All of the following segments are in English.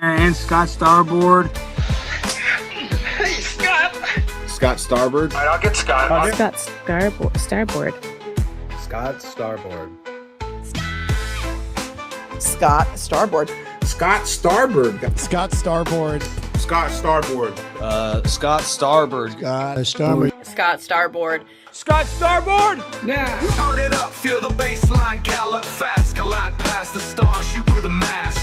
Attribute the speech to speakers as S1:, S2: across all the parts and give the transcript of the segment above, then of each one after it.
S1: And Scott Starboard.
S2: Hey, Scott.
S3: Scott Starboard.
S2: All right, I'll get Scott.
S4: Scott Starboard.
S5: Scott Starboard.
S6: Scott Starboard.
S3: Scott Starboard.
S7: Scott Starboard.
S3: Scott Starboard.
S5: Scott Starboard.
S7: Scott Starboard.
S4: Scott Starboard.
S1: Scott Starboard!
S2: Yeah. Turn it up, feel the bass line, gallop fast, collide past the stars, shoot through the mast.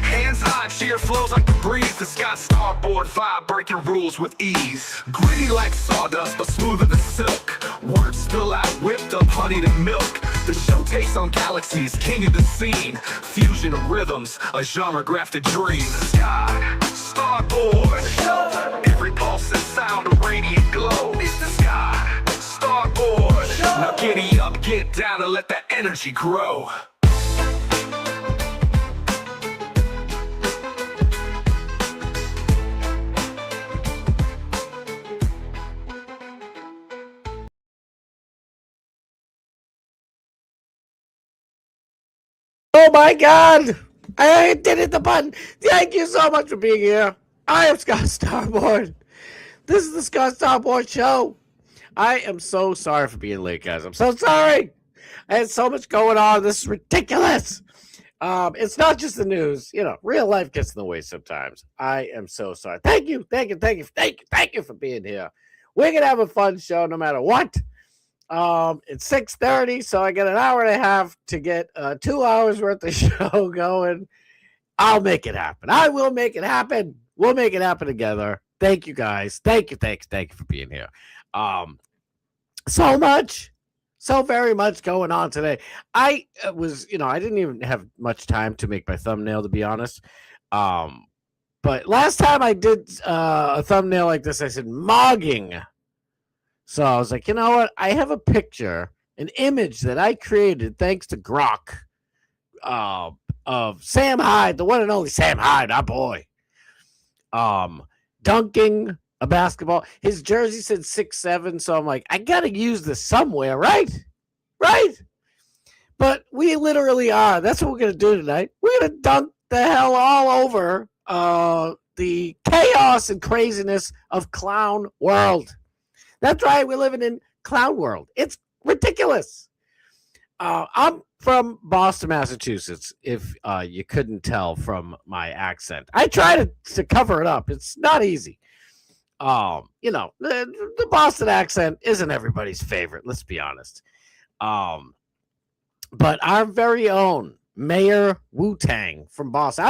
S2: Hands high, cheer flows like the breeze. The Scott Starboard vibe, breaking rules with ease. Gritty like sawdust, but smoother than silk. Words spill out, whipped up, honeyed and milk. The show takes on galaxies, king of the scene. Fusion of rhythms, a genre grafted dream. Scott Starboard. Every pulse and sound, a radiant glow. It's the Scott Starboard. Now giddy up, get down, and let that energy grow.
S6: Oh my God! I did hit the button. Thank you so much for being here. I am Scott Starboard. This is the Scott Starboard Show. I am so sorry for being late, guys. I'm so sorry. I had so much going on. This is ridiculous. It's not just the news. You know, real life gets in the way sometimes. I am so sorry. Thank you for being here. We're gonna have a fun show no matter what. It's 6:30, so I got an hour and a half to get 2 hours worth of show going. I'll make it happen. I will make it happen. We'll make it happen together. Thank you, guys. Thank you for being here. So very much going on today. I didn't even have much time to make my thumbnail, to be honest. But last time I did a thumbnail like this, I said mogging. So I was like, you know what? I have a picture, an image that I created thanks to Grok of Sam Hyde, the one and only Sam Hyde, our boy. Dunking a basketball. His jersey said 6'7", so I'm like, I gotta use this somewhere, right? Right? But we literally are. That's what we're gonna do tonight. We're gonna dunk the hell all over the chaos and craziness of Clown World. That's right. We're living in Clown World. It's ridiculous. I'm from Boston, Massachusetts, if you couldn't tell from my accent. I try to cover it up. It's not easy. The Boston accent isn't everybody's favorite, let's be honest. But our very own Mayor Wu-Tang from Boston.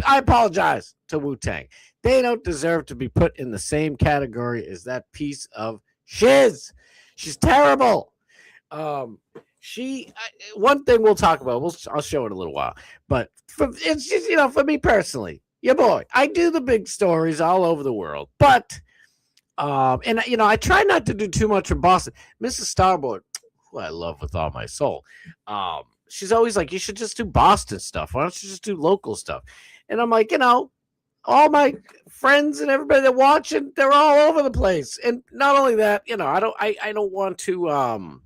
S6: I apologize to Wu-Tang. They don't deserve to be put in the same category as that piece of shiz. She's terrible. One thing we'll talk about. I'll show it in a little while. But it's just, for me personally, your boy, I do the big stories all over the world. But I try not to do too much from Boston. Mrs. Starboard, who I love with all my soul, she's always like, you should just do Boston stuff. Why don't you just do local stuff? And I'm like, all my friends and everybody that watching, they're all over the place. And not only that, I don't want to,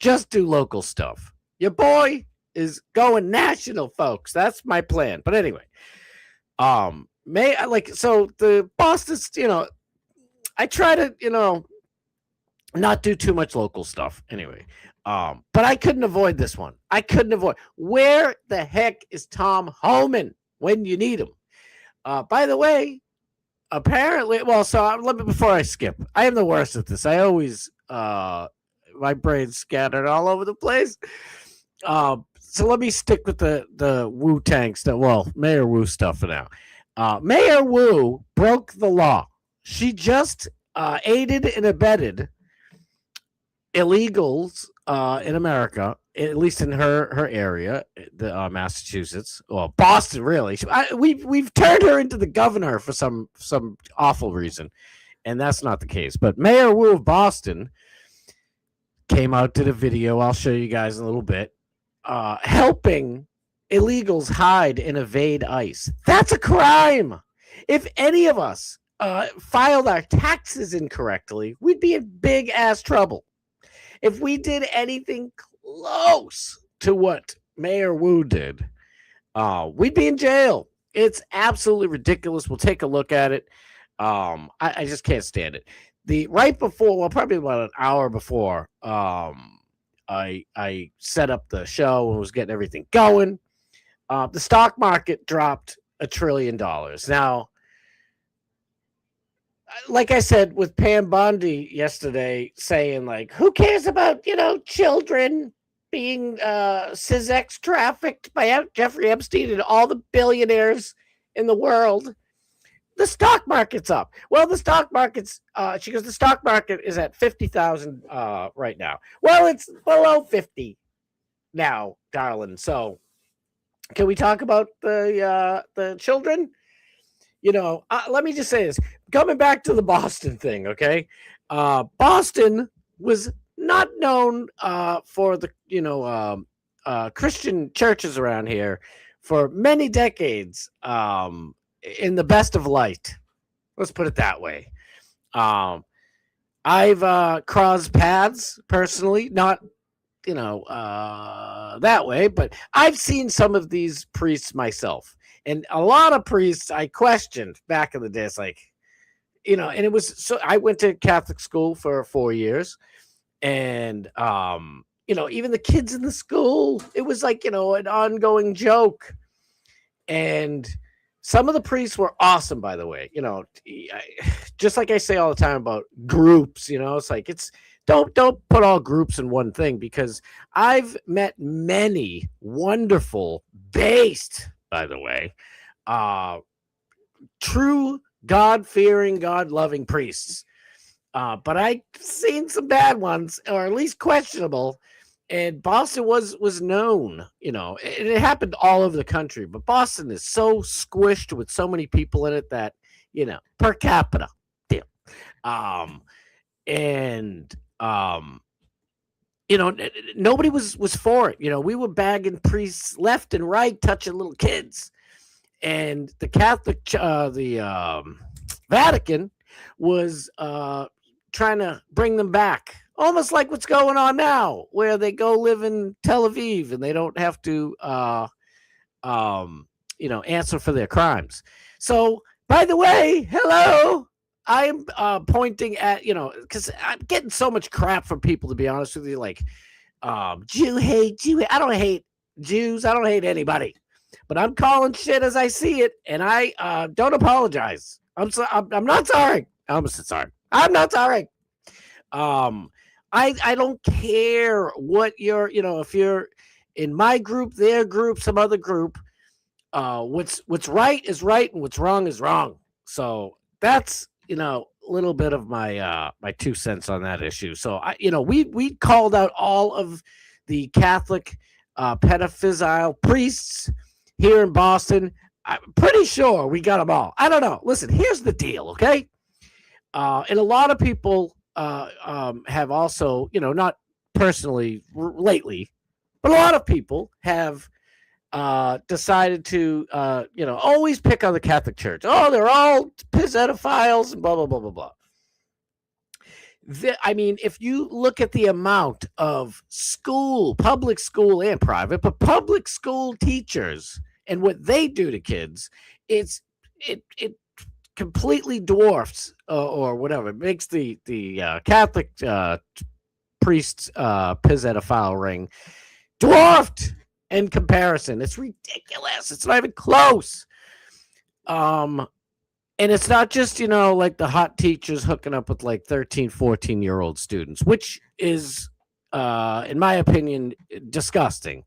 S6: just do local stuff. Your boy is going national, folks. That's my plan. But anyway, so the Boston, I try to, not do too much local stuff anyway. But I couldn't avoid this one. Where the heck is Tom Homan when you need him? By the way, apparently, before I skip, I am the worst at this. I always, my brain's scattered all over the place. So let me stick with the Wu-Tang stuff. Well, Mayor Wu stuff for now. Mayor Wu broke the law. She just aided and abetted illegals in America, at least in her area, the Massachusetts, well, Boston, really. We've turned her into the governor for some awful reason, and that's not the case. But Mayor Wu of Boston came out, did a video. I'll show you guys in a little bit, helping illegals hide and evade ICE. That's a crime. If any of us filed our taxes incorrectly, we'd be in big ass trouble. If we did anything close to what Mayor Wu did, we'd be in jail. It's absolutely ridiculous. We'll take a look at it. I just can't stand it. The right before, well, probably about an hour before, I set up the show and was getting everything going. The stock market dropped $1 trillion. Now, like I said with Pam Bondi yesterday, saying like, who cares about children being Syzex trafficked by Jeffrey Epstein and all the billionaires in the world? The stock market's up. Well, the stock market's she goes, the stock market is at 50,000 right now. Well, it's below 50 now, darling. So can we talk about the children? Let me just say this. Coming back to the Boston thing, okay? Boston was not known for the Christian churches around here for many decades. In the best of light, let's put it that way. I've crossed paths personally, not that way, but I've seen some of these priests myself, and a lot of priests I questioned back in the day. It's like, and it was so. I went to Catholic school for 4 years, and even the kids in the school, it was like an ongoing joke, and some of the priests were awesome, by the way. Just like I say all the time about groups, it's like don't put all groups in one thing, because I've met many wonderful, based, by the way, true God-fearing, God-loving priests. But I've seen some bad ones, or at least questionable. And Boston was known, and it happened all over the country. But Boston is so squished with so many people in it that, per capita deal. Nobody was for it. We were bagging priests left and right, touching little kids. And the Catholic, Vatican was trying to bring them back. Almost like what's going on now, where they go live in Tel Aviv and they don't have to, answer for their crimes. So, by the way, hello, I'm pointing at, because I'm getting so much crap from people, to be honest with you, like, Jew hate. I don't hate Jews. I don't hate anybody, but I'm calling shit as I see it, and I don't apologize. I'm not sorry. I'm sorry. I'm not sorry. I don't care what you're, if you're in my group, their group, some other group, what's right is right and what's wrong is wrong. So that's, a little bit of my, my 2 cents on that issue. So we called out all of the Catholic, pedophile priests here in Boston. I'm pretty sure we got them all. I don't know. Listen, here's the deal. Okay. And a lot of people, have also, not personally lately, but a lot of people have decided to, always pick on the Catholic Church. Oh, they're all pedophiles and blah, blah, blah, blah, blah. If you look at the amount of public school and private, but public school teachers and what they do to kids, it completely dwarfs or whatever. It makes the Catholic priest's pedophile ring dwarfed in comparison. It's ridiculous. It's not even close. And it's not just, like the hot teachers hooking up with like 13, 14-year-old students, which is, in my opinion, disgusting.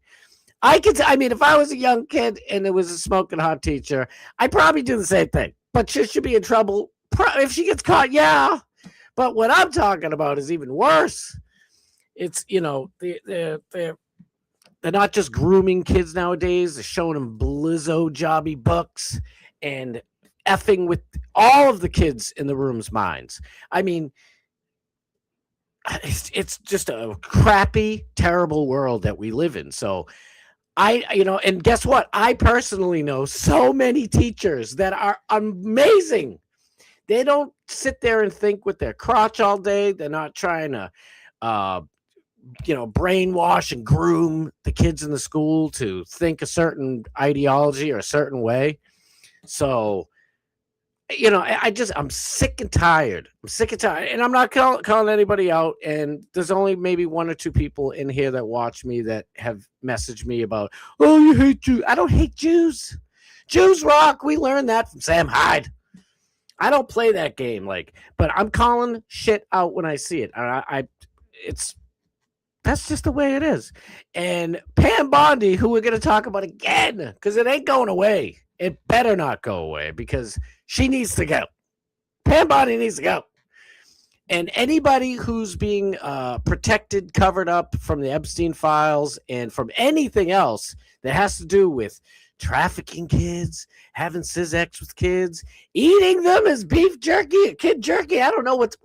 S6: If I was a young kid and there was a smoking hot teacher, I'd probably do the same thing. But she should be in trouble if she gets caught, yeah. But what I'm talking about is even worse. It's, they're not just grooming kids nowadays. They're showing them blizzo jobby books and effing with all of the kids in the room's minds. It's just a crappy, terrible world that we live in. So and guess what? I personally know so many teachers that are amazing. They don't sit there and think with their crotch all day. They're not trying to, brainwash and groom the kids in the school to think a certain ideology or a certain way. So, I'm sick and tired. And I'm not calling anybody out. And there's only maybe one or two people in here that watch me that have messaged me about, oh, you hate Jews. I don't hate Jews. Jews rock. We learned that from Sam Hyde. I don't play that game, but I'm calling shit out when I see it. That's just the way it is. And Pam Bondi, who we're going to talk about again, because it ain't going away. It better not go away because she needs to go. Pam Bondi needs to go. And anybody who's being protected, covered up from the Epstein files and from anything else that has to do with trafficking kids, having sex with kids, eating them as beef jerky, kid jerky. I don't know what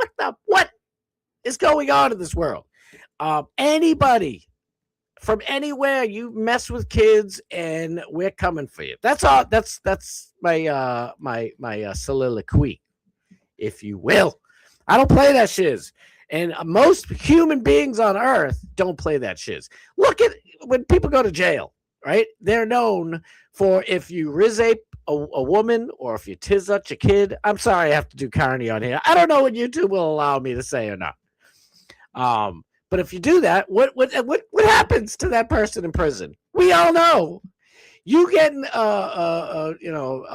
S6: is going on in this world. Anybody from anywhere, you mess with kids and we're coming for you. That's all. That's my my soliloquy, if you will. I don't play that shiz. And most human beings on earth don't play that shiz. Look at when people go to jail, right? They're known for if you rizape a woman or if you tizzut your kid. I'm sorry I have to do Carney on here. I don't know what YouTube will allow me to say or not. But if you do that, what happens to that person in prison? We all know. You getting a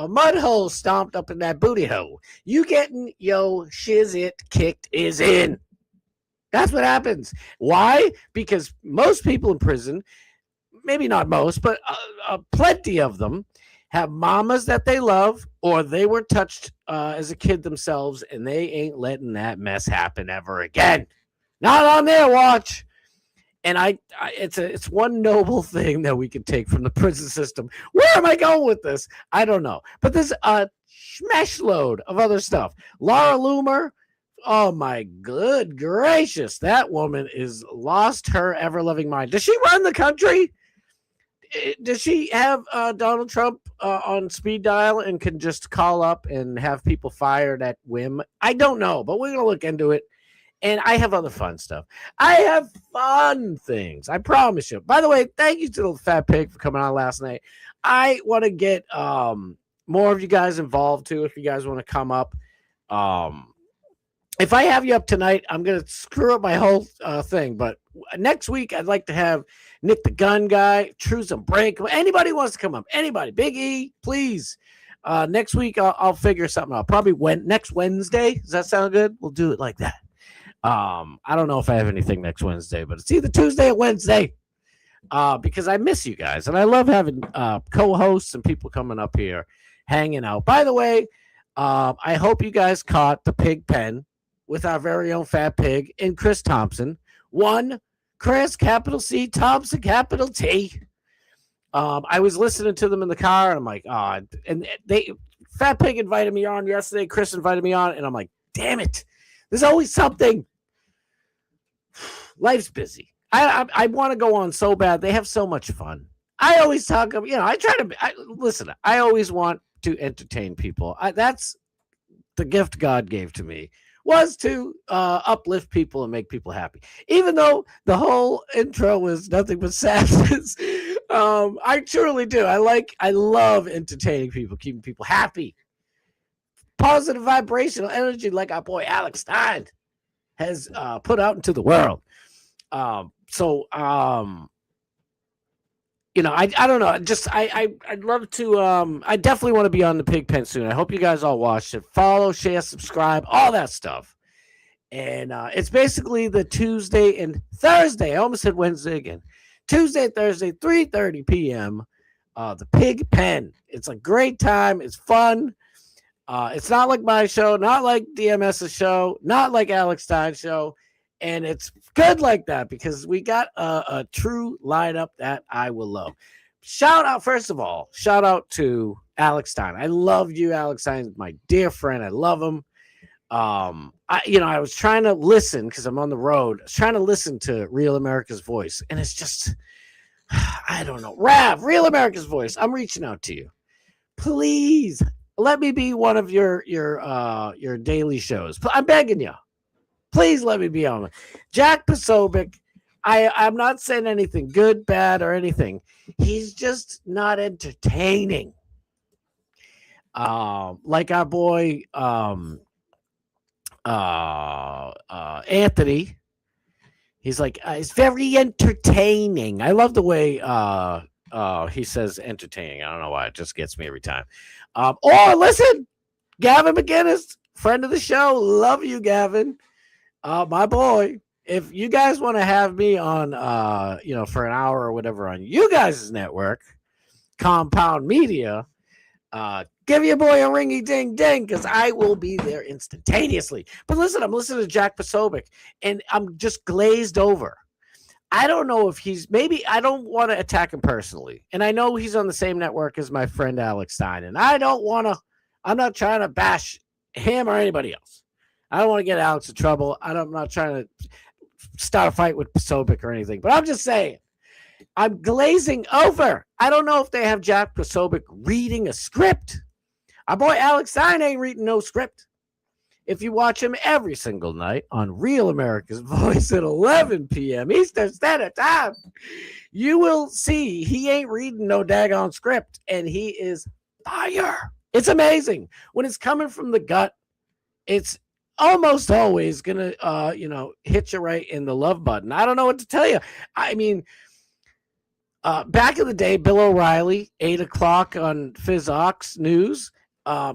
S6: mud hole stomped up in that booty hole. You getting shiz it kicked is in. That's what happens. Why? Because most people in prison, maybe not most, but plenty of them have mamas that they love, or they were touched as a kid themselves, and they ain't letting that mess happen ever again. Not on their watch. And it's one noble thing that we can take from the prison system. Where am I going with this? I don't know. But there's a smash load of other stuff. Laura Loomer, oh my good gracious, that woman is lost her ever-loving mind. Does she run the country? Does she have Donald Trump on speed dial and can just call up and have people fired at whim? I don't know, but we're going to look into it. And I have other fun stuff. I have fun things. I promise you. By the way, thank you to the Fat Pig for coming on last night. I want to get more of you guys involved too. If you guys want to come up, if I have you up tonight, I'm gonna screw up my whole thing. But next week, I'd like to have Nick the Gun Guy, Truth and Break. Anybody who wants to come up? Anybody? Big E, please. Next week, I'll figure something out. Probably next Wednesday. Does that sound good? We'll do it like that. I don't know if I have anything next Wednesday, but it's either Tuesday or Wednesday. Because I miss you guys and I love having co-hosts and people coming up here hanging out. By the way, I hope you guys caught the pig pen with our very own Fat Pig and Chris Thompson. Chris, capital C, Thompson, capital T. I was listening to them in the car and I'm like, and Fat Pig invited me on yesterday. Chris invited me on and I'm like, damn it. There's always something. Life's busy. I want to go on so bad. They have so much fun. I always talk, listen, I always want to entertain people. That's the gift God gave to me, was to uplift people and make people happy. Even though the whole intro was nothing but sadness, I truly do. I love entertaining people, keeping people happy. Positive vibrational energy like our boy Alex Stein has put out into the world. I don't know. I'd love to. I definitely want to be on the pig pen soon. I hope you guys all watched it. Follow, share, subscribe, all that stuff. And it's basically the Tuesday and Thursday. I almost said Wednesday again. Tuesday, Thursday, 3:30 p.m. The pig pen. It's a great time. It's fun. It's not like my show, not like DMS's show, not like Alex Stein's show. And it's good like that because we got a true lineup that I will love. Shout out to Alex Stein. I love you, Alex Stein, my dear friend. I love him. I was trying to listen because I'm on the road. I was trying to listen to Real America's Voice. And it's just, I don't know. Real America's Voice. I'm reaching out to you. Please. Let me be one of your daily shows. I'm begging you. Please let me be on it. Jack Posobiec, I'm not saying anything good, bad, or anything. He's just not entertaining. Like our boy Anthony. He's like, it's very entertaining. I love the way he says entertaining. I don't know why. It just gets me every time. Or listen, Gavin McGinnis, friend of the show. Love you, Gavin. My boy. If you guys want to have me on, for an hour or whatever on you guys' network, Compound Media, give your boy a ringy ding ding because I will be there instantaneously. But listen, I'm listening to Jack Posobiec and I'm just glazed over. I don't know if maybe I don't want to attack him personally. And I know he's on the same network as my friend Alex Stein. And I'm not trying to bash him or anybody else. I don't want to get Alex in trouble. I'm not trying to start a fight with Posobiec or anything. But I'm just saying, I'm glazing over. I don't know if they have Jack Posobiec reading a script. Our boy Alex Stein ain't reading no script. If you watch him every single night on Real America's Voice at 11 p.m. Eastern Standard Time, you will see he ain't reading no daggone script, and he is fire. It's amazing. When it's coming from the gut, it's almost always going to, hit you right in the love button. I don't know what to tell you. I mean, back in the day, Bill O'Reilly, 8 o'clock on FizOx News,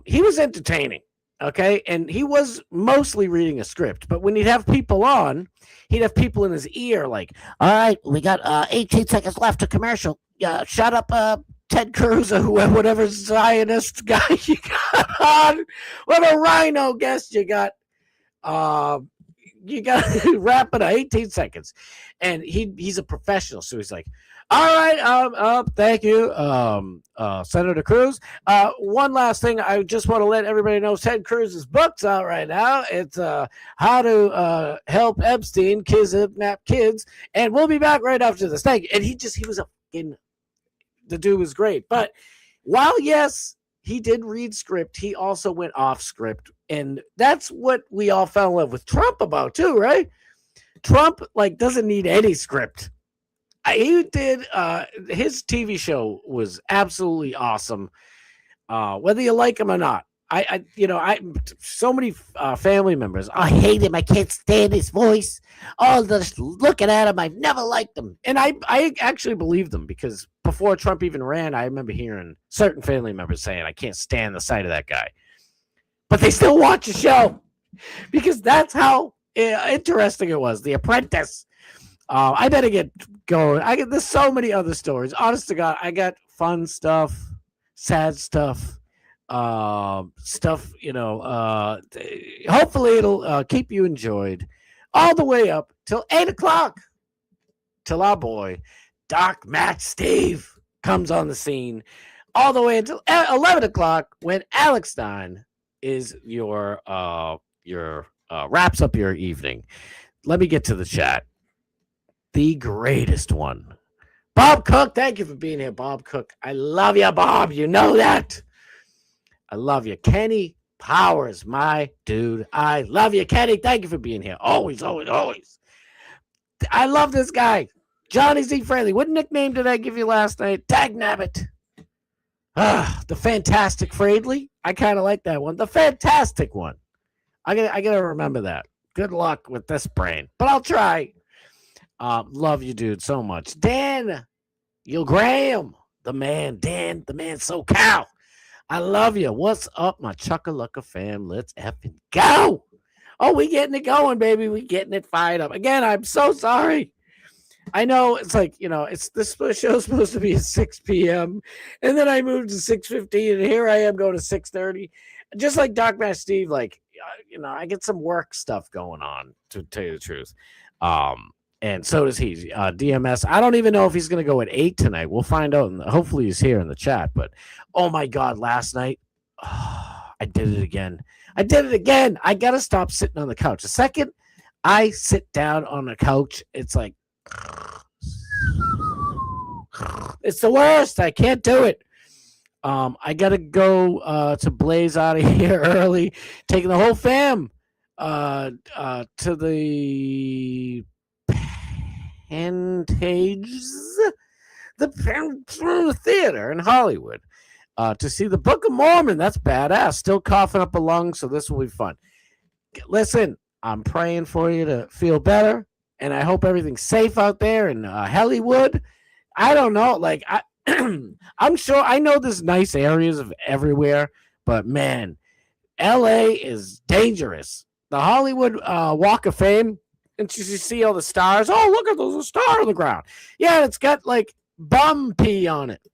S6: he was entertaining, okay? And he was mostly reading a script. But when he'd have people on, he'd have people in his ear like, all right, we got 18 seconds left to commercial. Shut up, Ted Cruz or whatever Zionist guy you got on. Whatever rhino guest you got. You got to wrap it up 18 seconds. And he's a professional. So he's like, all right, thank you, Senator Cruz. One last thing, I just want to let everybody know Ted Cruz's book's out right now. It's How to Help Epstein Kidnap Kids, and we'll be back right after this. Thank you. And he was the dude was great. But while yes, he did read script, he also went off script, and that's what we all fell in love with Trump about too, right? Trump doesn't need any script. He did. His TV show was absolutely awesome, whether you like him or not. So many family members. I hate him. I can't stand his voice. Oh, just looking at him, I've never liked him. And I actually believe them because before Trump even ran, I remember hearing certain family members saying, I can't stand the sight of that guy. But they still watch the show because that's how interesting it was. The Apprentice. I better get going. There's so many other stories. Honest to God, I got fun stuff, sad stuff, hopefully it'll keep you enjoyed all the way up till 8 o'clock, till our boy Doc Matt Steve comes on the scene, all the way until 11 o'clock when Alex Stein is your wraps up your evening. Let me get to the chat. The greatest one, Bob Cook. Thank you for being here, Bob Cook. I love you, Bob. You know that. I love you. Kenny Powers, my dude. I love you, Kenny. Thank you for being here. Always, always, always. I love this guy. Johnny Z. Friendly. What nickname did I give you last night? Dag Nabbit. The Fantastic Friendly. I kind of like that one. The Fantastic one. I gotta remember that. Good luck with this brain, but I'll try. Love you, dude, so much. Dan, Graham, the man, Dan, the man, SoCal. I love you. What's up, my Chuckalacka fam? Let's effing go. Oh, we getting it going, baby. We getting it fired up. Again, I'm so sorry. I know it's this show's supposed to be at 6 p.m. and then I moved to 6:15 and here I am going to 6:30. Just like Doc Matt Steve, I get some work stuff going on, to tell you the truth. And so does he. DMS, I don't even know if he's going to go at 8 tonight. We'll find out. And hopefully he's here in the chat. But, oh, my God, last night, I did it again. I got to stop sitting on the couch. The second I sit down on the couch, it's like, it's the worst. I can't do it. I got to go to blaze out of here early, taking the whole fam to the Pantages, the theater in Hollywood. to see the Book of Mormon. That's badass. Still coughing up a lung, so this will be fun. Listen, I'm praying for you to feel better, and I hope everything's safe out there in Hollywood. I don't know, like I'm sure I know there's nice areas of everywhere, but man, LA is dangerous. The Hollywood Walk of Fame, and you see all the stars. Oh, look at those stars on the ground. Yeah, it's got like bum pee on it,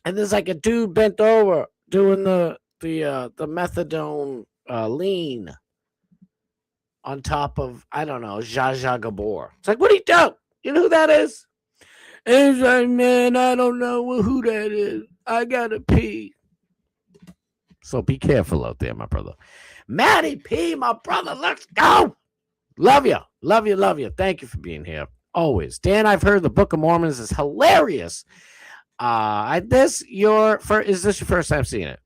S6: and there's like a dude bent over doing the methadone lean on top of, I don't know, Zsa Zsa Gabor. It's like, what do you do? You know who that is? And he's like, man, I don't know who that is. I gotta pee. So be careful out there, my brother. Matty P, my brother, let's go. Love you. Love you. Love you. Thank you for being here. Always. Dan, I've heard the Book of Mormon is hilarious. Is this your first time seeing it?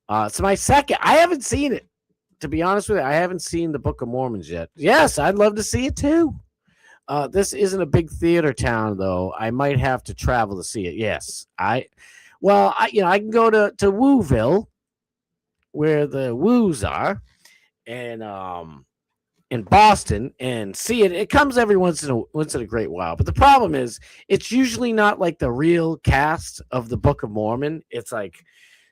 S6: It's my second. I haven't seen it. To be honest with you, I haven't seen the Book of Mormons yet. Yes, I'd love to see it too. This isn't a big theater town, though. I might have to travel to see it. Yes, I can go to Wooville, where the Woos are, and in Boston, and see it. It comes every once in a great while. But the problem is, it's usually not like the real cast of the Book of Mormon. It's like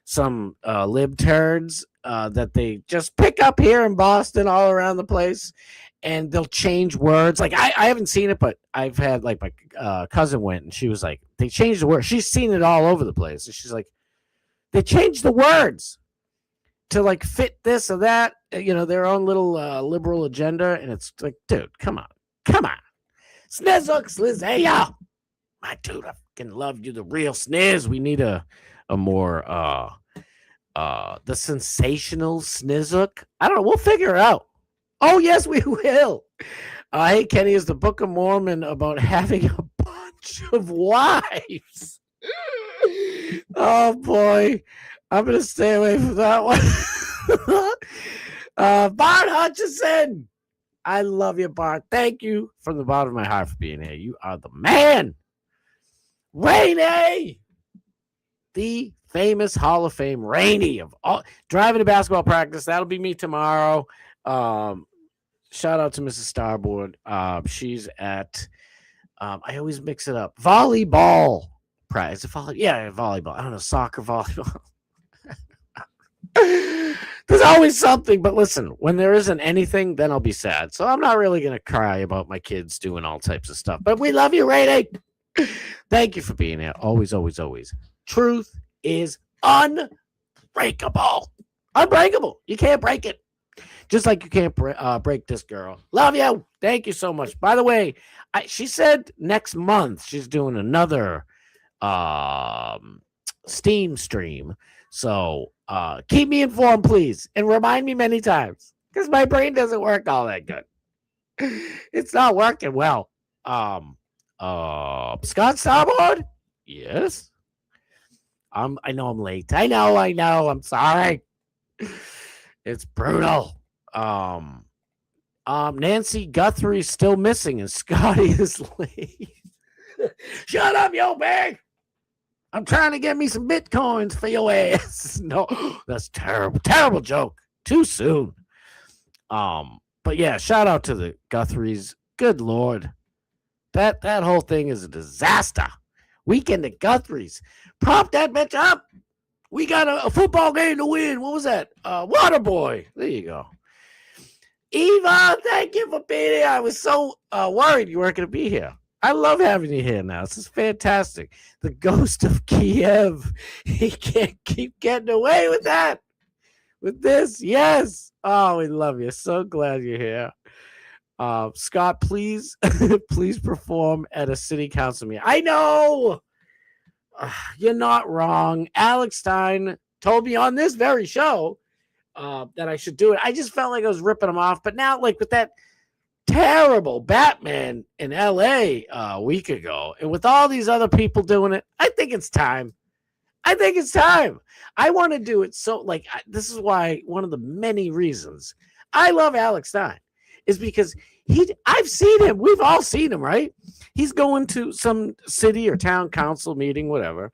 S6: some lib turds that they just pick up here in Boston all around the place, and they'll change words. Like I haven't seen it, but I've had like my cousin went, and she was like, they changed the word. She's seen it all over the place, and she's like, they changed the words to like fit this or that, their own little liberal agenda. And it's like, dude, come on. Snizzuk, Slizaya. My dude, I fucking love you, the real Sniz. We need a more the sensational Snizzuk. I don't know. We'll figure it out. Oh, yes, we will. Hey, Kenny, is the Book of Mormon about having a bunch of wives? Oh, boy. I'm going to stay away from that one. Bart Hutchison. I love you, Bart. Thank you from the bottom of my heart for being here. You are the man. Rainey. The famous Hall of Fame Rainey of all driving to basketball practice. That'll be me tomorrow. Shout out to Mrs. Starboard. She's at I always mix it up. Volleyball practice. Volleyball. I don't know, soccer, volleyball. There's always something, but listen, when there isn't anything, then I'll be sad. So I'm not really gonna cry about my kids doing all types of stuff. But we love you, Rainey. Thank you for being here. Always, always, always. Truth is unbreakable. Unbreakable. You can't break it. Just like you can't break this girl. Love you. Thank you so much. By the way, she said next month she's doing another Steam stream. So keep me informed, please. And remind me many times. Because my brain doesn't work all that good. It's not working well. Scott Starboard? Yes. I know I'm late. I know. I'm sorry. It's brutal. Nancy Guthrie's still missing and Scotty is late. Shut up, yo, bag. I'm trying to get me some bitcoins for your ass. No, that's terrible. Terrible joke. Too soon. But yeah, shout out to the Guthries. Good Lord. That whole thing is a disaster. Weekend at Guthrie's. Prop that bitch up. We got a football game to win. What was that? Waterboy. There you go. Eva, thank you for being here. I was so worried you weren't going to be here. I love having you here now. This is fantastic. The ghost of Kiev. He can't keep getting away with that. With this, yes. Oh, we love you. So glad you're here. Scott, please, please perform at a city council meeting. I know. You're not wrong. Alex Stein told me on this very show that I should do it. I just felt like I was ripping him off. But now, like with that terrible Batman in LA a week ago, and with all these other people doing it, I think it's time. I want to do it. So like, this is why one of the many reasons I love Alex Stein is because I've seen him. We've all seen him, right? He's going to some city or town council meeting, whatever.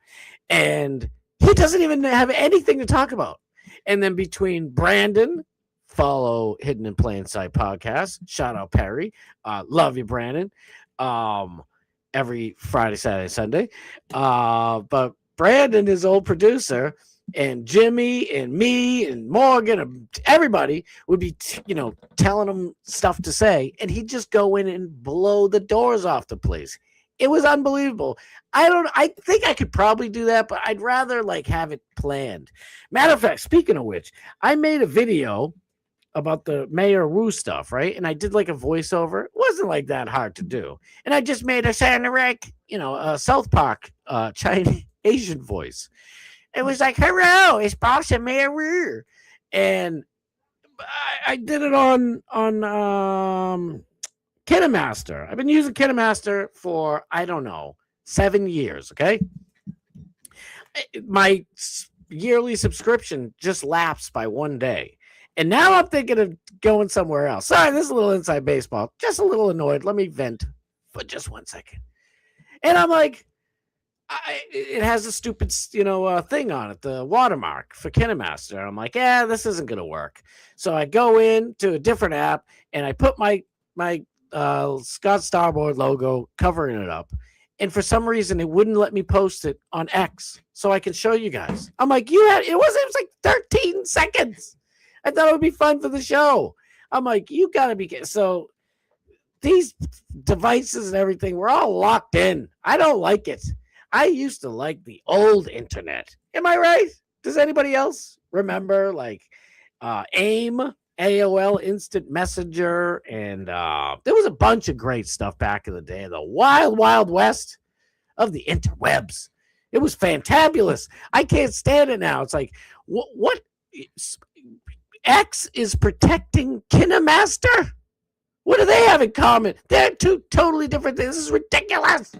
S6: And He doesn't even have anything to talk about. And then between Brandon, follow Hidden in Plain Sight podcast. Shout out Perry. Love you, Brandon. Every Friday, Saturday, Sunday. But Brandon, his old producer, and Jimmy and me and Morgan and everybody would be, telling him stuff to say, and he'd just go in and blow the doors off the place. It was unbelievable. I think I could probably do that, but I'd rather have it planned. Matter of fact, speaking of which, I made a video about the Mayor Wu stuff, right? And I did a voiceover. It wasn't that hard to do. And I just made a a South Park Chinese Asian voice. It was hello, it's Boss and Mayor Wu. And I did it on KineMaster. I've been using KineMaster for, 7 years, okay? My yearly subscription just lapsed by 1 day. And now I'm thinking of going somewhere else. Sorry, this is a little inside baseball. Just a little annoyed. Let me vent for just 1 second. And I'm it has a stupid, thing on it, the watermark for KineMaster. I'm this isn't going to work. So I go in to a different app and I put my Scott Starboard logo covering it up. And for some reason, it wouldn't let me post it on X so I can show you guys. I'm it was 13 seconds. I thought it would be fun for the show. I'm you got to be kidding. So these devices and everything, we're all locked in. I don't like it. I used to like the old internet. Am I right? Does anybody else remember AIM, AOL Instant Messenger, and there was a bunch of great stuff back in the day. The wild, wild west of the interwebs. It was fantabulous. I can't stand it now. It's what X is protecting KineMaster? What do they have in common? They're two totally different things. This is ridiculous.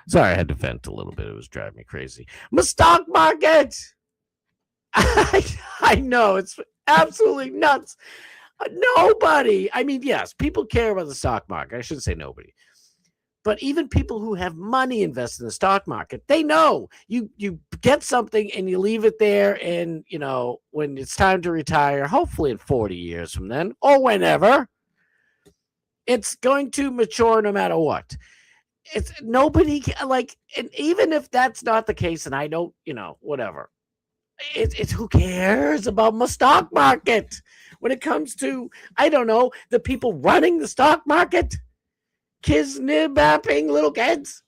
S6: Sorry, I had to vent a little bit. It was driving me crazy. My stock market. I know, it's absolutely nuts. Nobody. Yes, people care about the stock market. I shouldn't say nobody. But even people who have money invested in the stock market, they know you get something and you leave it there. And, when it's time to retire, hopefully in 40 years from then or whenever, it's going to mature no matter what. It's nobody and even if that's not the case, and I don't, whatever. It's who cares about my stock market when it comes to, the people running the stock market, kidnapping little kids.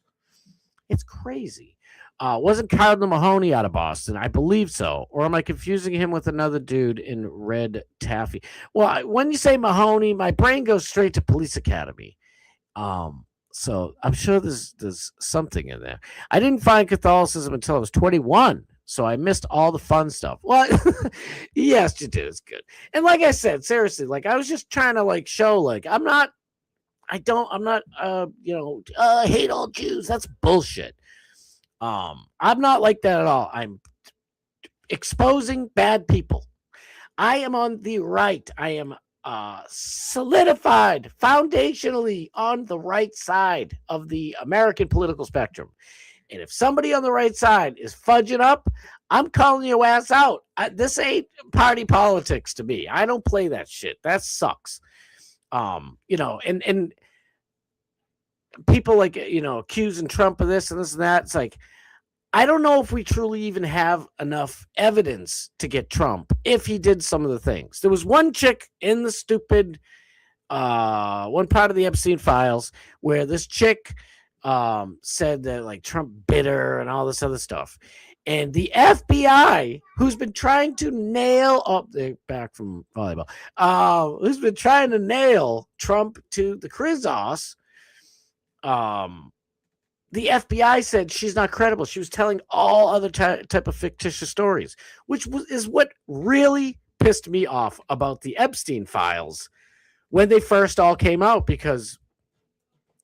S6: It's crazy. Wasn't Cardinal Mahoney out of Boston? I believe so. Or am I confusing him with another dude in red taffy? Well, when you say Mahoney, my brain goes straight to Police Academy. So I'm sure there's something in there. I didn't find Catholicism until I was 21. So I missed all the fun stuff. Well, yes, you did. It's good. And like I said, seriously, I was just trying to show, I hate all Jews. That's bullshit. I'm not like that at all. I'm exposing bad people. I am on the right. I am solidified foundationally on the right side of the American political spectrum. And if somebody on the right side is fudging up, I'm calling your ass out. This ain't party politics to me. I don't play that shit. That sucks. And people accusing Trump of this and this and that. It's I don't know if we truly even have enough evidence to get Trump if he did some of the things. There was one chick in the stupid one part of the Epstein files where this chick said that Trump bit her and all this other stuff. And the FBI, who's been trying to nail they're back from volleyball, who's been trying to nail Trump to the Krizos, the FBI said she's not credible. She was telling all other type of fictitious stories, which is what really pissed me off about the Epstein files when they first all came out, because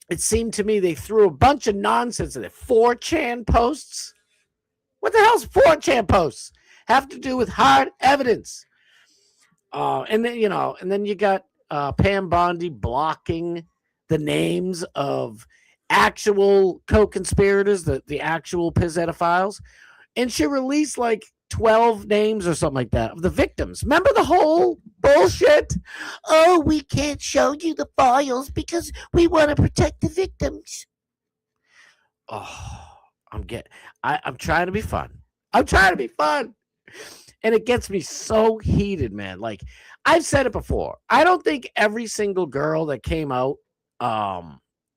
S6: it seemed to me they threw a bunch of nonsense in it. 4chan posts. What the hell's 4chan posts? Have to do with hard evidence. And then you got Pam Bondi blocking the names of actual co-conspirators, the actual Pizzetta files. and she released like 12 names or something like that of the victims. Remember the whole bullshit? Oh, we can't show you the files because we want to protect the victims. Oh, I'm trying to be fun. I'm trying to be fun. And it gets me so heated, man. Like, I've said it before. I don't think every single girl that came out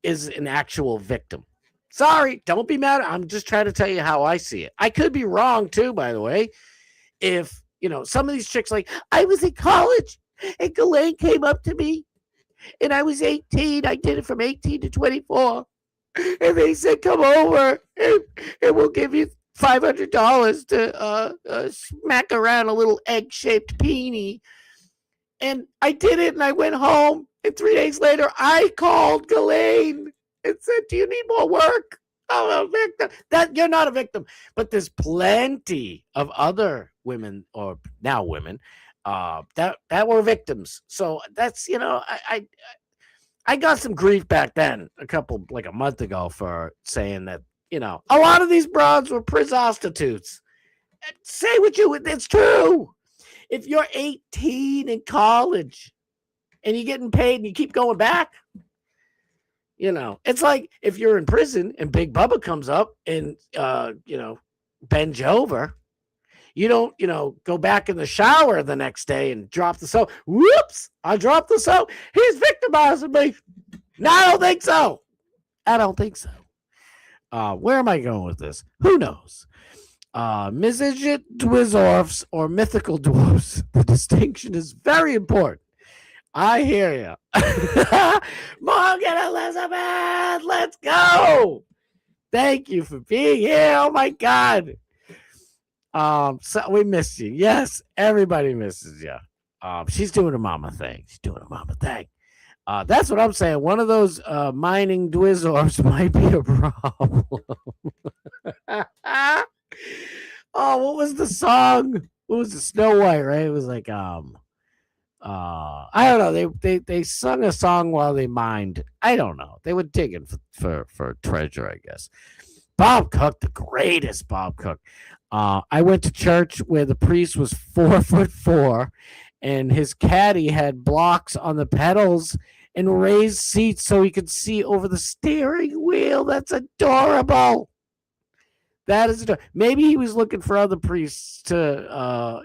S6: is an actual victim. Sorry, don't be mad. I'm just trying to tell you how I see it. I could be wrong too, by the way. If, some of these chicks, like, I was in college and Ghislaine came up to me and I was 18. I did it from 18 to 24. And they said, come over and we'll give you $500 to smack around a little egg-shaped peenie. And I did it and I went home. And 3 days later, I called Ghislaine and said, do you need more work? I'm a victim. You're not a victim. But there's plenty of other women, or now women, that were victims. So that's, I got some grief back then, a month ago, for saying that, a lot of these broads were prostitutes. Say what it's true. If you're 18 in college and you're getting paid and you keep going back, it's like if you're in prison and Big Bubba comes up and, bends you over, you don't, go back in the shower the next day and drop the soap. Whoops, I dropped the soap. He's victimizing me. No, I don't think so. Where am I going with this? Who knows? Misfit dwarfs or mythical dwarfs. The distinction is very important. I hear you. Morgan Elizabeth, let's go. Thank you for being here. Oh my God. So we missed you. Yes, everybody misses you. She's doing a mama thing. That's what I'm saying. One of those mining dwarfs might be a problem. Oh, what was the song? What was the Snow White, right? It was like I don't know. They sung a song while they mined. I don't know. They were digging for treasure, I guess. Bob Cook, the greatest Bob Cook. I went to church where the priest was 4'4", and his caddy had blocks on the pedals and raised seats so he could see over the steering wheel. That's adorable. That is adorable. Maybe he was looking for other priests to,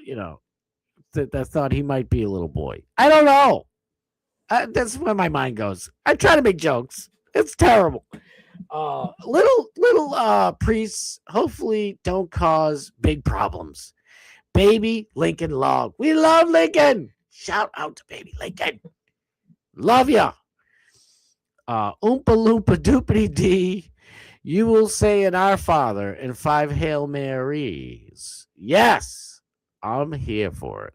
S6: that thought he might be a little boy. I don't know. That's where my mind goes. I try to make jokes. It's terrible. Little priests hopefully don't cause big problems. Baby Lincoln Log. We love Lincoln. Shout out to Baby Lincoln. Love ya. Oompa Loompa Doopity Dee. You will say in Our Father and 5 Hail Marys. Yes, I'm here for it.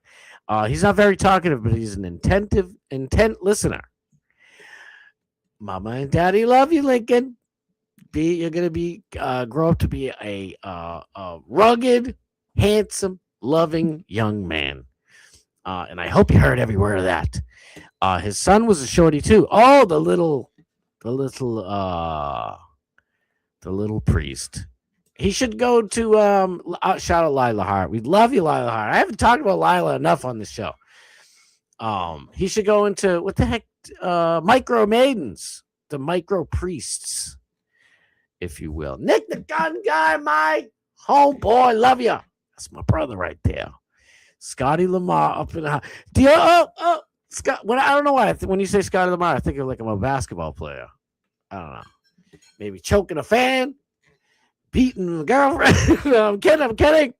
S6: He's not very talkative, but he's an intent listener. Mama and Daddy love you, Lincoln. You're gonna be grow up to be a rugged, handsome, loving young man. And I hope you heard every word of that. His son was a shorty too. Oh, the little priest. He should go to shout out Lila Hart. We love you, Lila Hart. I haven't talked about Lila enough on this show. He should go into what the heck, micro maidens, the micro priests, if you will. Nick the Gun Guy, my homeboy, love you. That's my brother right there. Scotty Lamar up in the house. Scott. I don't know why. When you say Scotty Lamar, I think of like I'm a basketball player. I don't know. Maybe choking a fan, beating a girlfriend. No, I'm kidding.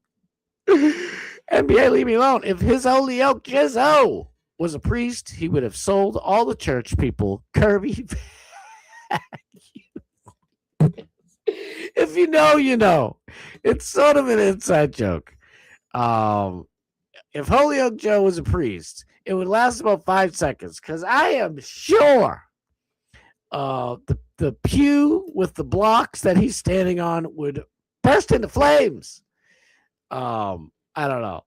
S6: NBA, leave me alone. If his holy oak Jizzo was a priest, he would have sold all the church people Kirby. If you know, you know. It's sort of an inside joke. If Holy Oak Joe was a priest, it would last about 5 seconds, because I am sure the pew with the blocks that he's standing on would burst into flames. I don't know.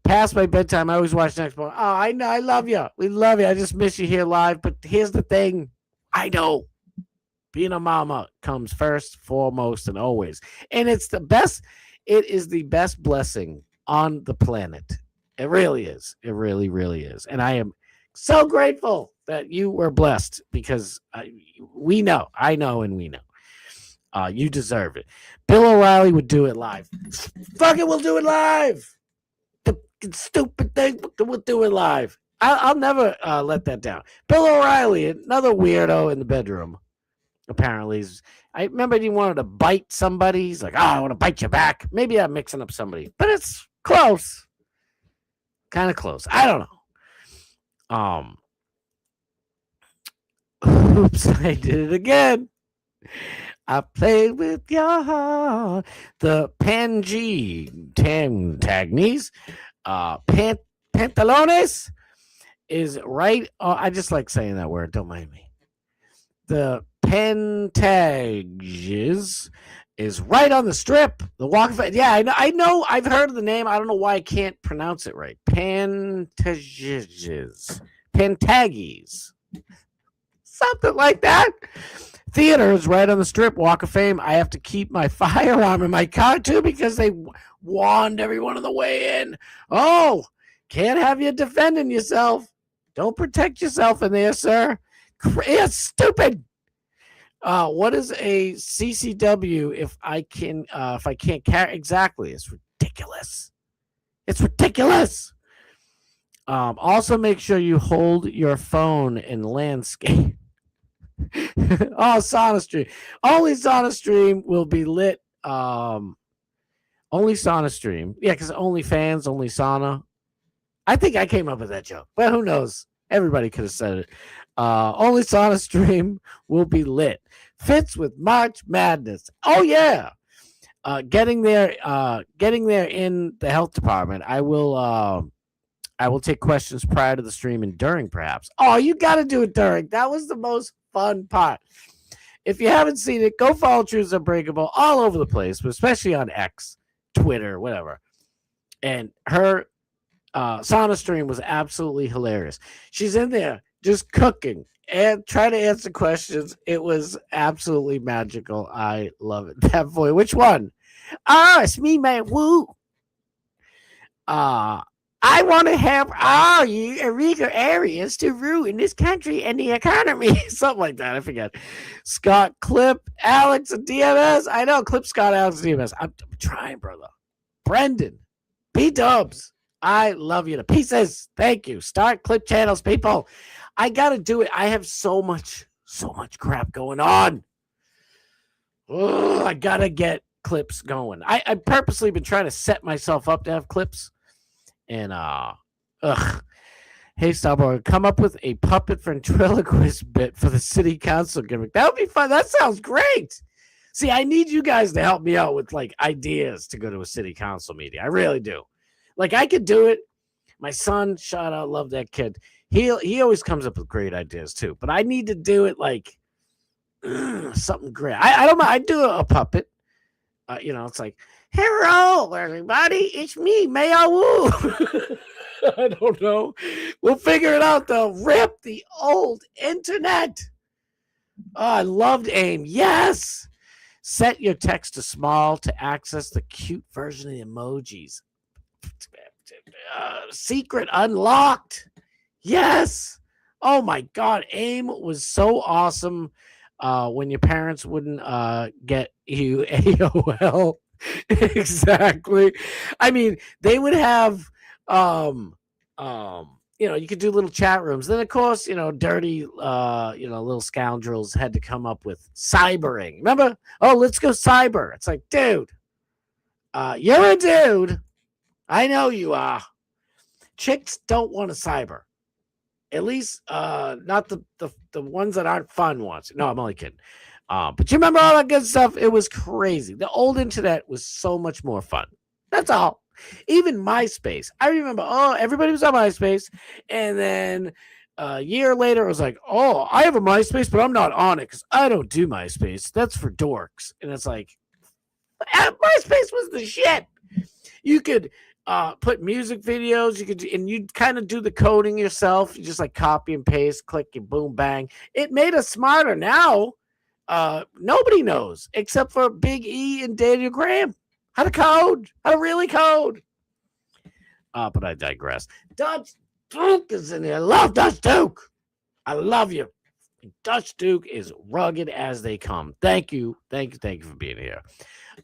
S6: Past my bedtime, I always watch next morning. Oh, I know. I love you. We love you. I just miss you here live. But here's the thing. I know. Being a mama comes first, foremost, and always. And it's the best. It is the best blessing on the planet. It really is. It really, really is. And I am so grateful that you were blessed because we know, I know, and we know. You deserve it. Bill O'Reilly would do it live. Fuck it, we'll do it live. The stupid thing, we'll do it live. I'll never let that down. Bill O'Reilly, another weirdo in the bedroom. Apparently, I remember he wanted to bite somebody. He's like, I want to bite you back. Maybe I'm mixing up somebody, but it's close. Kind of close. I don't know. Oops, I did it again. I played with your heart. The Tagnes, Pantalones is right. I just like saying that word. Don't mind me. The Pantages is right on the strip. The Walk of Fame. Yeah, I know. I've heard of the name. I don't know why I can't pronounce it right. Pantages. Something like that. Theater is right on the strip. Walk of Fame. I have to keep my firearm in my car too because they warned everyone on the way in. Oh, can't have you defending yourself. Don't protect yourself in there, sir. It's stupid. What is a CCW if I can't carry? Exactly. It's ridiculous. It's ridiculous. Also make sure you hold your phone in landscape. Oh, SaunaStream. Only SaunaStream will be lit. Only SaunaStream. Yeah, because only fans, only sauna. I think I came up with that joke, but who knows? Everybody could have said it. Only SaunaStream will be lit. Fits with March Madness. Oh yeah. Getting there in the health department. I will take questions prior to the stream and during, perhaps. Oh, you got to do it during. That was the most fun part. If you haven't seen it, go follow Truths Unbreakable all over the place, but especially on X, Twitter, whatever. And her sauna stream was absolutely hilarious. She's in there just cooking and trying to answer questions. It was absolutely magical. I love it. That voice. Which one? It's me, man. Woo. I want to have all you illegal areas to ruin this country and the economy. Something like that. I forget. Scott, Clip, Alex, and DMS. I know. Clip, Scott, Alex, and DMS. I'm trying, brother. Brendan, B-Dubs. I love you to pieces. Thank you. Start Clip channels, people. I got to do it. I have so much crap going on. Oh, I got to get clips going. I purposely been trying to set myself up to have clips. And hey, Starboy, come up with a puppet ventriloquist bit for the city council gimmick. That would be fun. That sounds great. See, I need you guys to help me out with like ideas to go to a city council meeting. I really do. Like I could do it. My son, shout out, love that kid. He always comes up with great ideas too. But I need to do it like something great. I don't know. I do a puppet. It's like, hello, everybody. It's me, Mayor Wu. I don't know. We'll figure it out, though. Rip the old internet. Oh, I loved AIM. Yes. Set your text to small to access the cute version of the emojis. Secret unlocked. Yes. Oh, my God. AIM was so awesome. When your parents wouldn't get you AOL. Exactly. I mean, they would have you could do little chat rooms. Then of course, dirty little scoundrels had to come up with cybering. Remember? Oh, let's go cyber. It's like, dude, you're a dude. I know you are. Chicks don't want to cyber. At least not the ones that aren't fun ones. No, I'm only kidding. But you remember all that good stuff? It was crazy. The old internet was so much more fun. That's all. Even MySpace. I remember, everybody was on MySpace. And then a year later, it was like, oh, I have a MySpace, but I'm not on it because I don't do MySpace. That's for dorks. And it's like, MySpace was the shit. You could put music videos, and you'd kind of do the coding yourself. You just like copy and paste, click and boom, bang. It made us smarter. Now, nobody knows except for Big E and Daniel Graham. How to code. How to really code. But I digress. Dutch Duke is in there. I love Dutch Duke. I love you. Dutch Duke is rugged as they come. Thank you for being here.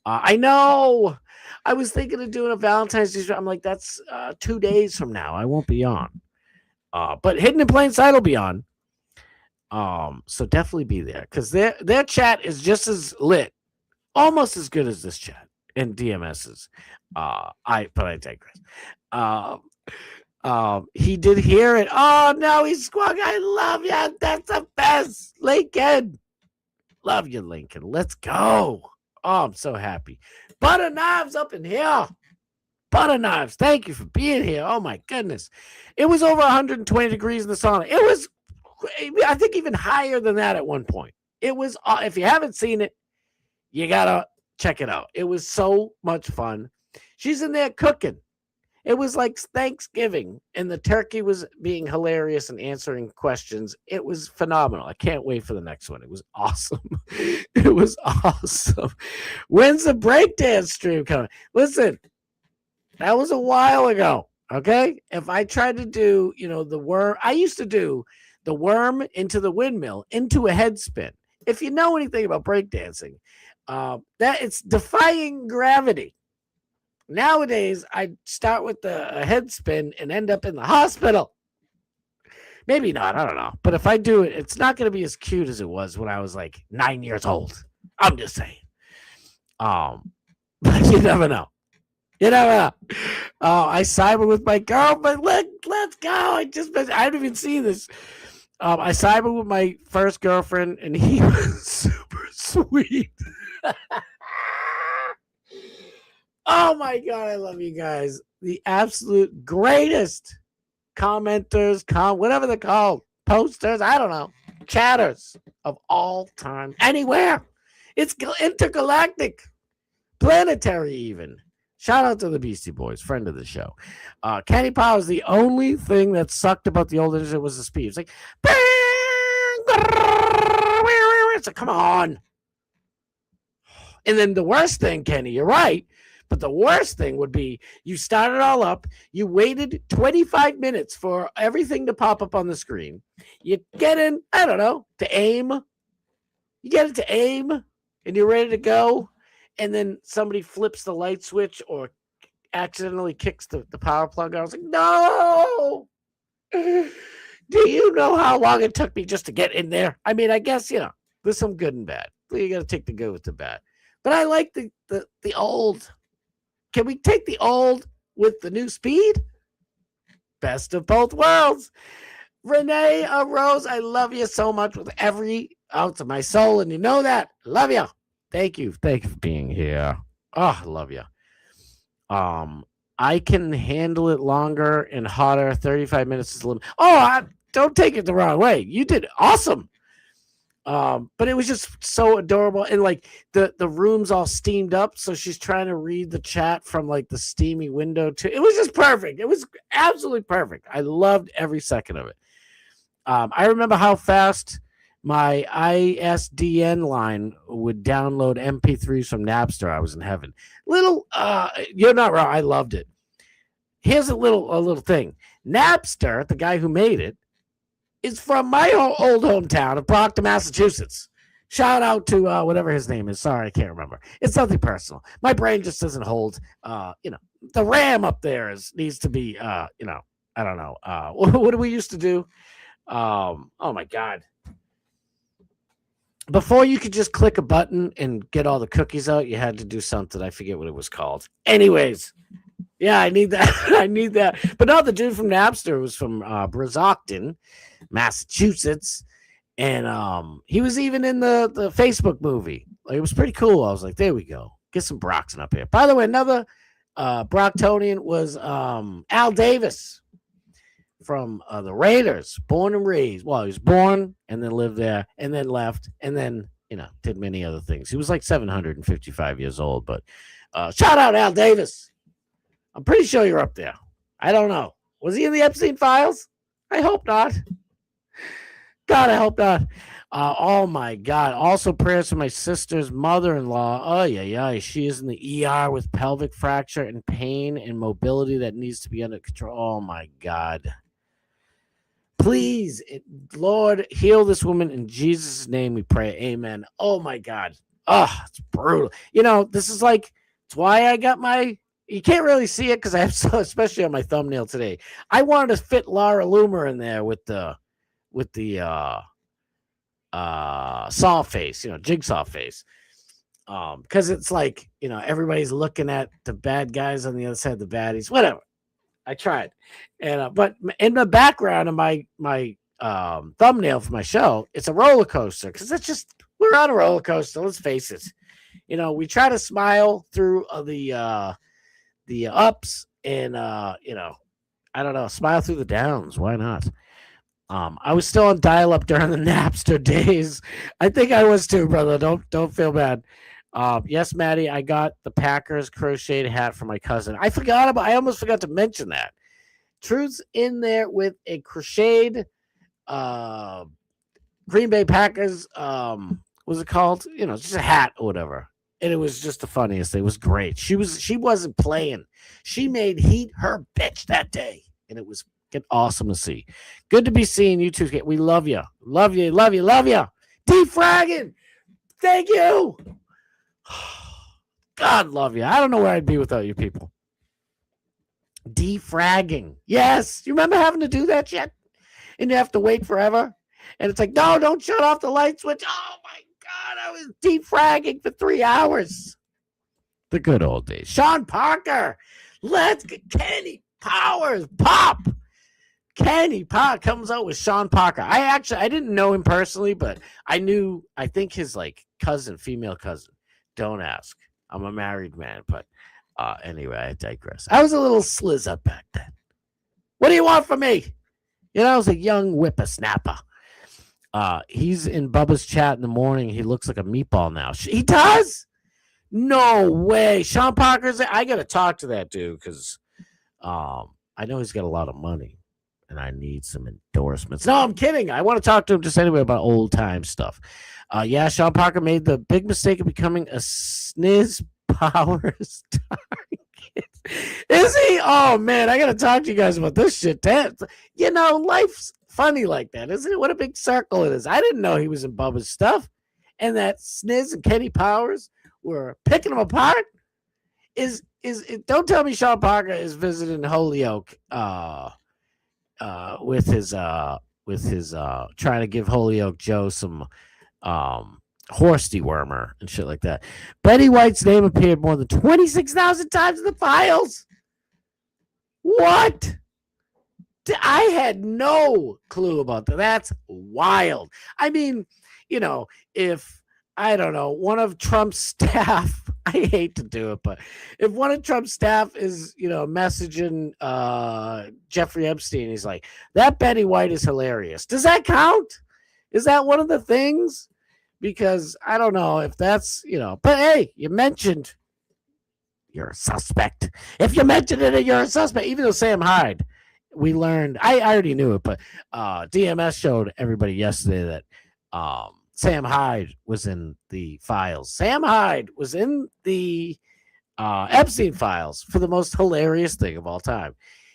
S6: I know. I was thinking of doing a Valentine's Day show. I'm like, that's 2 days from now. I won't be on. But Hidden in Plain Sight will be on. So definitely be there because their chat is just as lit, almost as good as this chat and DMS's. But I digress. He did hear it. Oh no, he's squawk. I love you. That's the best, Lincoln. Love you, Lincoln. Let's go. Oh, I'm so happy. Butter Knives up in here. Butter Knives, thank you for being here. Oh my goodness, it was over 120 degrees in the sauna. It was, I think, even higher than that at one point. It was. If you haven't seen it, you gotta check it out. It was so much fun. She's in there cooking. It was like Thanksgiving, and the turkey was being hilarious and answering questions. It was phenomenal. I can't wait for the next one. It was awesome. It was awesome. When's the breakdance stream coming? Listen, that was a while ago, okay? If I tried to do, the worm, I used to do the worm into the windmill, into a head spin. If you know anything about breakdancing, that it's defying gravity. Nowadays, I start with the head spin and end up in the hospital. Maybe not, I don't know. But if I do it, it's not going to be as cute as it was when I was like 9 years old. I'm just saying. But you never know. You never know. I cyber with my girlfriend. Let's go. I haven't even seen this. I cyber with my first girlfriend, and he was super sweet. Oh my God, I love you guys. The absolute greatest commenters, whatever they're called, posters, I don't know, chatters of all time, anywhere. It's intergalactic, planetary even. Shout out to the Beastie Boys, friend of the show. Kenny Powers, the only thing that sucked about the old internet was the speed. It's like, come on. And then the worst thing, Kenny, you're right. But the worst thing would be you started all up. You waited 25 minutes for everything to pop up on the screen. You get in, I don't know, to aim. You get it to aim, and you're ready to go. And then somebody flips the light switch or accidentally kicks the power plug. I was like, no. Do you know how long it took me just to get in there? I mean, I guess, there's some good and bad. You got to take the good with the bad. But I like the old. Can we take the old with the new speed? Best of both worlds. Renee Rose, I love you so much with every ounce of my soul, and you know that. Love you. Thank you. Thank you for being here. Oh, I love you. I can handle it longer and hotter. 35 minutes is a little. Oh, don't take it the wrong way. You did awesome. But it was just so adorable, and like the room's all steamed up, so she's trying to read the chat from like the steamy window too. It was just perfect. It was absolutely perfect. I loved every second of it. I remember how fast my ISDN line would download MP3s from Napster. I was in heaven. You're not wrong. I loved it. Here's a little thing. Napster, the guy who made it, is from my old hometown of Proctor, Massachusetts. Shout out to whatever his name is. Sorry, I can't remember. It's nothing personal. My brain just doesn't hold. The RAM up there needs to be. I don't know. What do we used to do? Oh my God. Before you could just click a button and get all the cookies out, you had to do something. I forget what it was called. Anyways, yeah, I need that. I need that. But no, the dude from Napster was from Brazocton, Massachusetts, and he was even in the Facebook movie. Like, it was pretty cool. I was like, there we go. Get some Broxton up here. By the way, another Brocktonian was Al Davis from the Raiders, born and raised. Well, he was born and then lived there and then left and then, did many other things. He was like 755 years old, but shout out Al Davis. I'm pretty sure you're up there. I don't know. Was he in the Epstein files? I hope not. God, I hope not. Oh my God. Also, prayers for my sister's mother-in-law. Oh, yeah. She is in the ER with pelvic fracture and pain and mobility that needs to be under control. Oh my God. Please, Lord, heal this woman in Jesus' name we pray. Amen. Oh my God. Oh, it's brutal. This is like, it's why I got you can't really see it because I have especially on my thumbnail today. I wanted to fit Laura Loomer in there with the saw face, jigsaw face. Because it's like, everybody's looking at the bad guys on the other side of the baddies, whatever. I tried. And but in the background of my thumbnail for my show, it's a roller coaster because we're on a roller coaster. Let's face it. We try to smile through the ups and I don't know, smile through the downs. Why not? I was still on dial-up during the Napster days. I think I was too, brother. Don't feel bad. Yes, Maddie, I got the Packers crocheted hat for my cousin. I almost forgot to mention that. Truth's in there with a crocheted Green Bay Packers, what's it called? Just a hat or whatever. And it was just the funniest thing. It was great. She wasn't playing. She made heat her bitch that day. And it was awesome to see. Good to be seeing you two. We love you. Love you. Love you. Love you. Defragging. Thank you. God love you. I don't know where I'd be without you people. Defragging. Yes. You remember having to do that yet? And you have to wait forever? And it's like, no, don't shut off the light switch. Oh, my God. I was defragging for 3 hours. The good old days. Sean Parker. Let's get Kenny Powers. Pop. Kenny Parker comes out with Sean Parker. I didn't know him personally, but I think his female cousin. Don't ask. I'm a married man, but anyway, I digress. I was a little slizzer back then. What do you want from me? I was a young whippersnapper. He's in Bubba's chat in the morning. He looks like a meatball now. He does? No way. Sean Parker's I got to talk to that dude because I know he's got a lot of money and I need some endorsements. No, I'm kidding. I want to talk to him just anyway about old time stuff. Yeah, Sean Parker made the big mistake of becoming a sniz powers target. Is he? Oh, man, I got to talk to you guys about this shit. Life's funny like that, isn't it? What a big circle it is. I didn't know he was in Bubba's stuff. And that Sniz and Kenny Powers were picking him apart. Don't tell me Sean Parker is visiting Holyoke with his trying to give Holyoke Joe some horse dewormer and shit like that. Betty White's name appeared more than 26,000 times in the files. What? I had no clue about that. That's wild. I mean, if I don't know, one of Trump's staff, I hate to do it, but if one of Trump's staff is, messaging Jeffrey Epstein, he's like, that Betty White is hilarious. Does that count? Is that one of the things? Because I don't know if that's, but hey, you mentioned you're a suspect. If you mentioned it, you're a suspect. Even though Sam Hyde, we learned, I already knew it, but DMS showed everybody yesterday that Sam Hyde was in the files. Sam Hyde was in the Epstein files for the most hilarious thing of all time.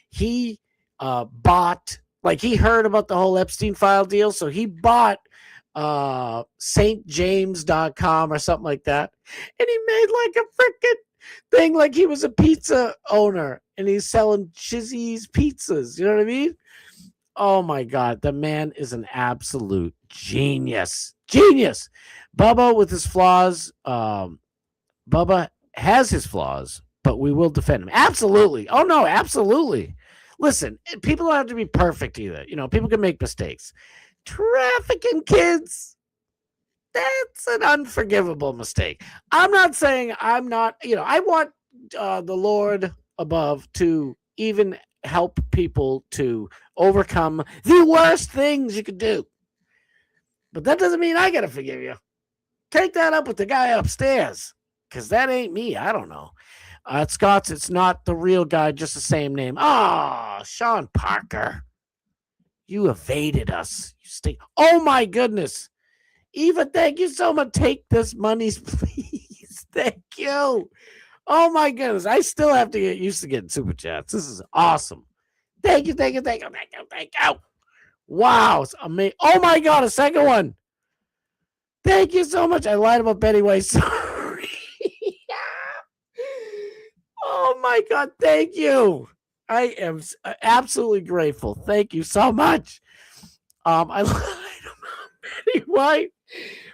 S6: He bought, he heard about the whole Epstein file deal, so he bought stjames.com or something like that, and he made a freaking thing like he was a pizza owner and he's selling Chizzy's pizzas. You know what I mean? Oh my God, the man is an absolute genius. Bubba with his flaws. Bubba has his flaws, but we will defend him. Absolutely. Oh no, absolutely. Listen, people don't have to be perfect either. People can make mistakes. Trafficking kids, that's an unforgivable mistake. I'm not saying I'm not, I want the Lord above to even help people to overcome the worst things you could do. But that doesn't mean I got to forgive you. Take that up with the guy upstairs, because that ain't me. I don't know. Scott's, it's not the real guy, just the same name. Sean Parker. You evaded us. You stink. Oh, my goodness. Eva, thank you so much. Take this monies, please. Thank you. Oh my goodness. I still have to get used to getting super chats. This is awesome. Thank you. Wow. It's amazing. Oh my God. A second one. Thank you so much. I lied about Betty White. Sorry. Oh my God. Thank you. I am absolutely grateful. Thank you so much. I lied about Betty White.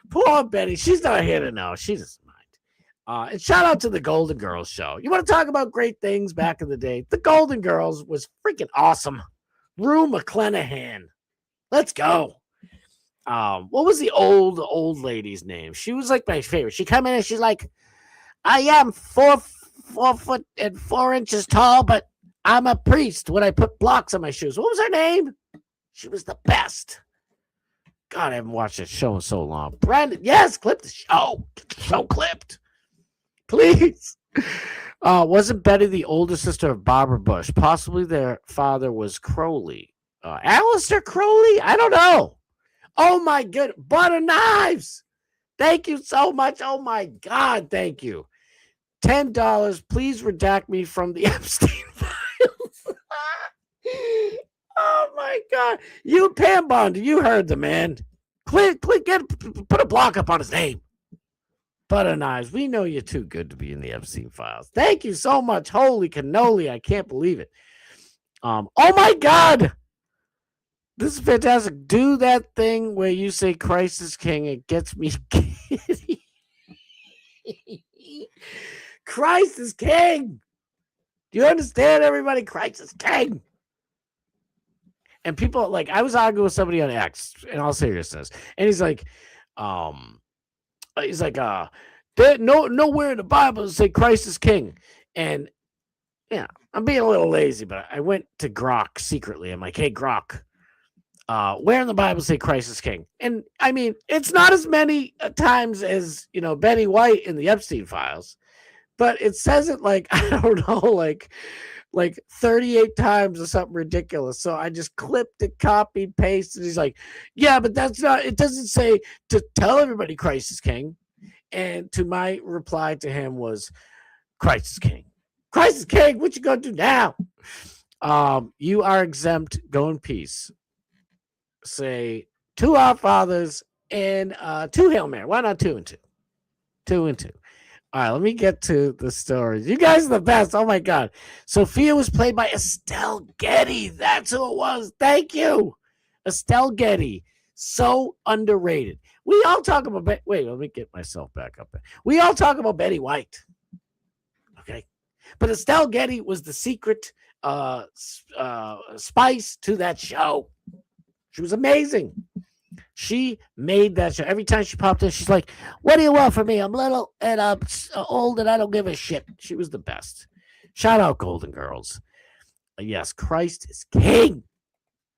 S6: Poor Betty. She's not here to know. She doesn't mind. And shout out to the Golden Girls show. You want to talk about great things back in the day? The Golden Girls was freaking awesome. Rue McClanahan. Let's go. What was the old lady's name? She was like my favorite. She come in and she's like, I am 4 foot and 4 inches tall, but I'm a priest when I put blocks on my shoes. What was her name? She was the best. God, I haven't watched that show in so long. Brandon, yes, clip the show. Get the show clipped. Please. Wasn't Betty the older sister of Barbara Bush? Possibly their father was Crowley. Alistair Crowley? I don't know. Oh, my good. Butter knives. Thank you so much. Oh, my God. Thank you. $10. Please redact me from the Epstein files. Oh, my God. You, Pam Bond, you heard the man. Put a block up on his name. Butter knives. We know you're too good to be in the Epstein files. Thank you so much. Holy cannoli. I can't believe it. Oh, my God. This is fantastic. Do that thing where you say Christ is king. It gets me giddy. Christ is king. Do you understand, everybody? Christ is king. And people, like, I was arguing with somebody on X, in all seriousness, and he's like, nowhere in the Bible does it say Christ is king. And yeah, I'm being a little lazy, but I went to Grok secretly. I'm like, hey, Grok, where in the Bible say Christ is king? And I mean, it's not as many times as, Betty White in the Epstein files, but it says it like, I don't know, like 38 times or something ridiculous. So I just clipped it, copied, pasted. He's like, yeah, but that's not, it doesn't say to tell everybody Christ is king. And to my reply to him was, Christ is king. Christ is king. What you gonna do now? You are exempt. Go in peace. Say 2 Our Fathers and 2 Hail Mary. Why not 2 and 2? 2 and 2. All right, let me get to the stories. You guys are the best. Oh, my God. Sophia was played by Estelle Getty. That's who it was. Thank you. Estelle Getty. So underrated. We all talk about... Wait, let me get myself back up there. We all talk about Betty White. Okay? But Estelle Getty was the secret spice to that show. She was amazing. She made that show. Every time she popped in, she's like, what do you want from me? I'm little and I'm old and I don't give a shit. She was the best. Shout out Golden Girls. Yes, Christ is king.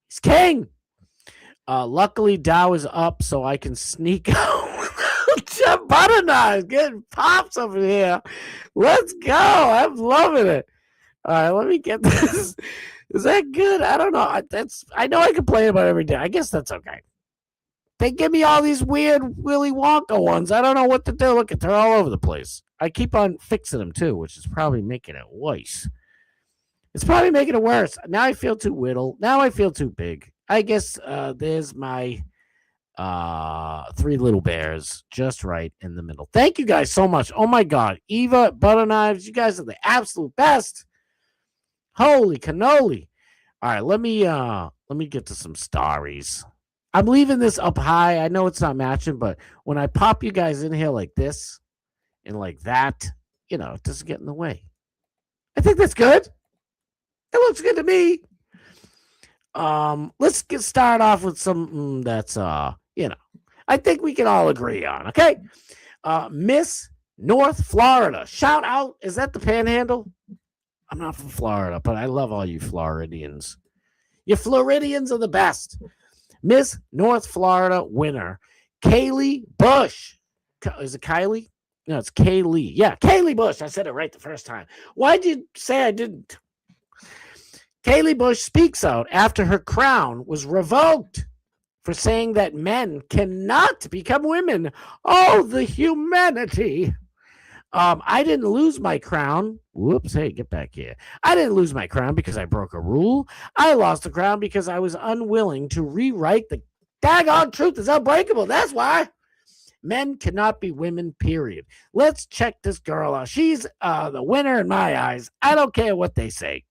S6: He's king. Luckily, Dow is up so I can sneak out. Butter knives getting pops over here. Let's go. I'm loving it. All right, let me get this. Is that good? I don't know. I know I complain about it every day. I guess that's okay. They give me all these weird Willy Wonka ones. I don't know what to do. Look, they're all over the place. I keep on fixing them, too, which is probably making it worse. It's probably making it worse. Now I feel too little. Now I feel too big. I guess there's my 3 little bears just right in the middle. Thank you guys so much. Oh, my God. Eva, Butter Knives, you guys are the absolute best. Holy cannoli. All right, let me get to some stories. I'm leaving this up high. I know it's not matching, but when I pop you guys in here like this and like that, it doesn't get in the way. I think that's good. It looks good to me. Let's start off with something that's, I think we can all agree on, okay? Miss North Florida. Shout out. Is that the Panhandle? I'm not from Florida, but I love all you Floridians. You Floridians are the best. Miss North Florida winner, Kaylee Bush. Is it Kylie? No, it's Kaylee. Yeah, Kaylee Bush. I said it right the first time. Why'd you say I didn't? Kaylee Bush speaks out after her crown was revoked. for saying that men cannot become women. Oh, the humanity. I didn't lose my crown. Whoops, hey, get back here. I didn't lose my crown because I broke a rule. I lost the crown because I was unwilling to rewrite the daggone truth is unbreakable. That's why. Men cannot be women, period. Let's check this girl out. She's the winner in my eyes. I don't care what they say.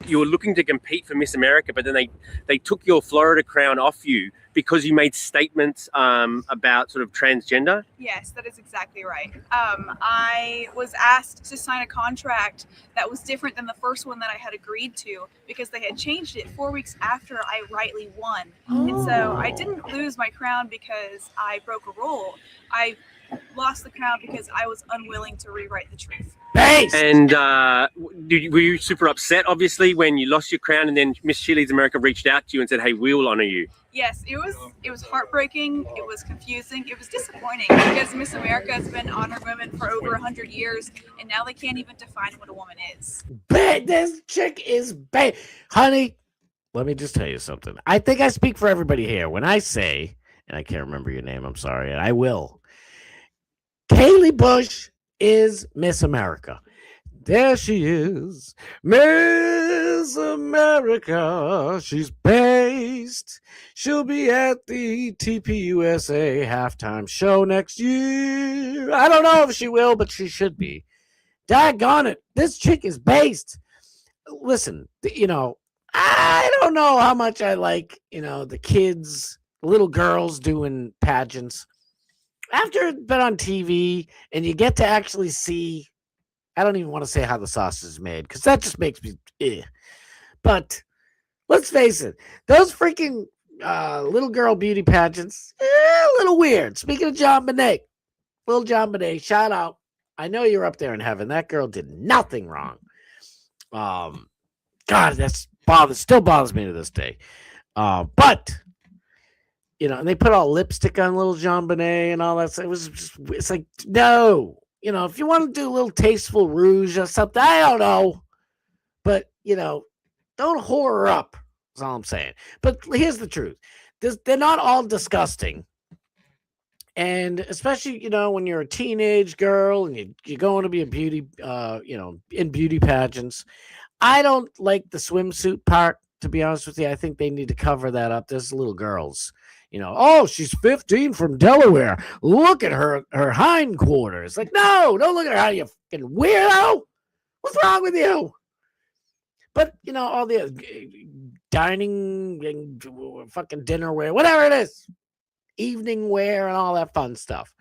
S8: You were looking to compete for Miss America, but then they took your Florida crown off you because you made statements about sort of transgender.
S9: Yes, that is exactly right. I was asked to sign a contract that was different than the first one that I had agreed to because they had changed it 4 weeks after I rightly won. And so I didn't lose my crown because I broke a rule. I lost the crown because I was unwilling to rewrite the truth.
S6: Based.
S8: And were you super upset, obviously, when you lost your crown and then Miss Cheerleaders America reached out to you and said, hey, we will honor you?
S9: Yes, it was heartbreaking. It was confusing. It was disappointing because Miss America has been honoring women for over 100 years, and now they can't even define what a woman is.
S6: This chick is bad. Honey, let me just tell you something. I think I speak for everybody here when I say, and I can't remember your name, I'm sorry, and I will. Kaylee Bush is Miss America. There she is, Miss America. She's based. She'll be at the TPUSA halftime show next year. I don't know if she will, but she should be. Daggone it. This chick is based. Listen, I don't know how much I like, the kids, little girls doing pageants. After it's been on TV and you get to actually see, I don't even want to say how the sausage is made because that just makes me, But let's face it, those freaking little girl beauty pageants, a little weird. Speaking of John Bonet, little John Bonet, shout out. I know you're up there in heaven. That girl did nothing wrong. God, still bothers me to this day. But and they put all lipstick on little Jean Bonnet and all that. It's like, no, if you want to do a little tasteful rouge or something, I don't know. But, don't whore her up. That's all I'm saying. But here's the truth. They're not all disgusting. And especially, when you're a teenage girl and you're going to be a beauty, in beauty pageants. I don't like the swimsuit part, to be honest with you. I think they need to cover that up. There's little girls. Oh, she's 15 from Delaware. Look at her hindquarters. Like, no, don't look at her, you fucking weirdo. What's wrong with you? But, all the dining and fucking dinner wear, whatever it is, evening wear and all that fun stuff.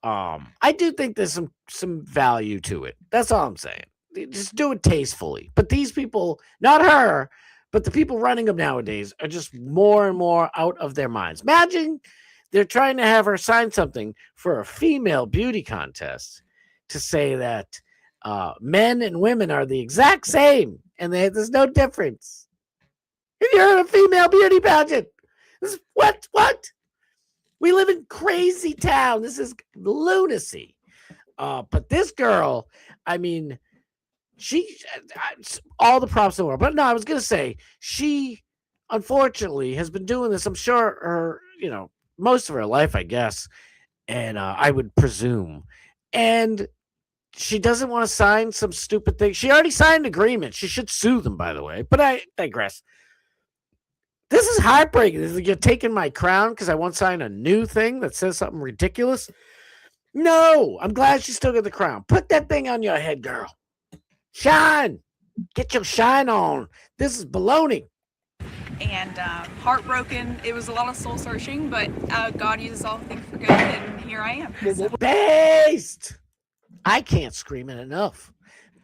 S6: I do think there's some value to it. That's all I'm saying. Just do it tastefully. But these people, not her, but the people running them nowadays are just more and more out of their minds. Imagine they're trying to have her sign something for a female beauty contest to say that men and women are the exact same and there's no difference. If you're in a female beauty pageant, what? We live in crazy town. This is lunacy. But this girl, I mean, she, all the props in the world. But no, I was going to say, she, unfortunately, has been doing this, I'm sure, her, most of her life, I guess. And I would presume. And she doesn't want to sign some stupid thing. She already signed an agreement. She should sue them, by the way. But I digress. This is heartbreaking. You're taking my crown because I won't sign a new thing that says something ridiculous. No, I'm glad she still got the crown. Put that thing on your head, girl. Shine. Get your shine on. This is baloney.
S9: And heartbroken. It was a lot of soul searching, but God uses all things for good, and here I am. So.
S6: Based. I can't scream it enough.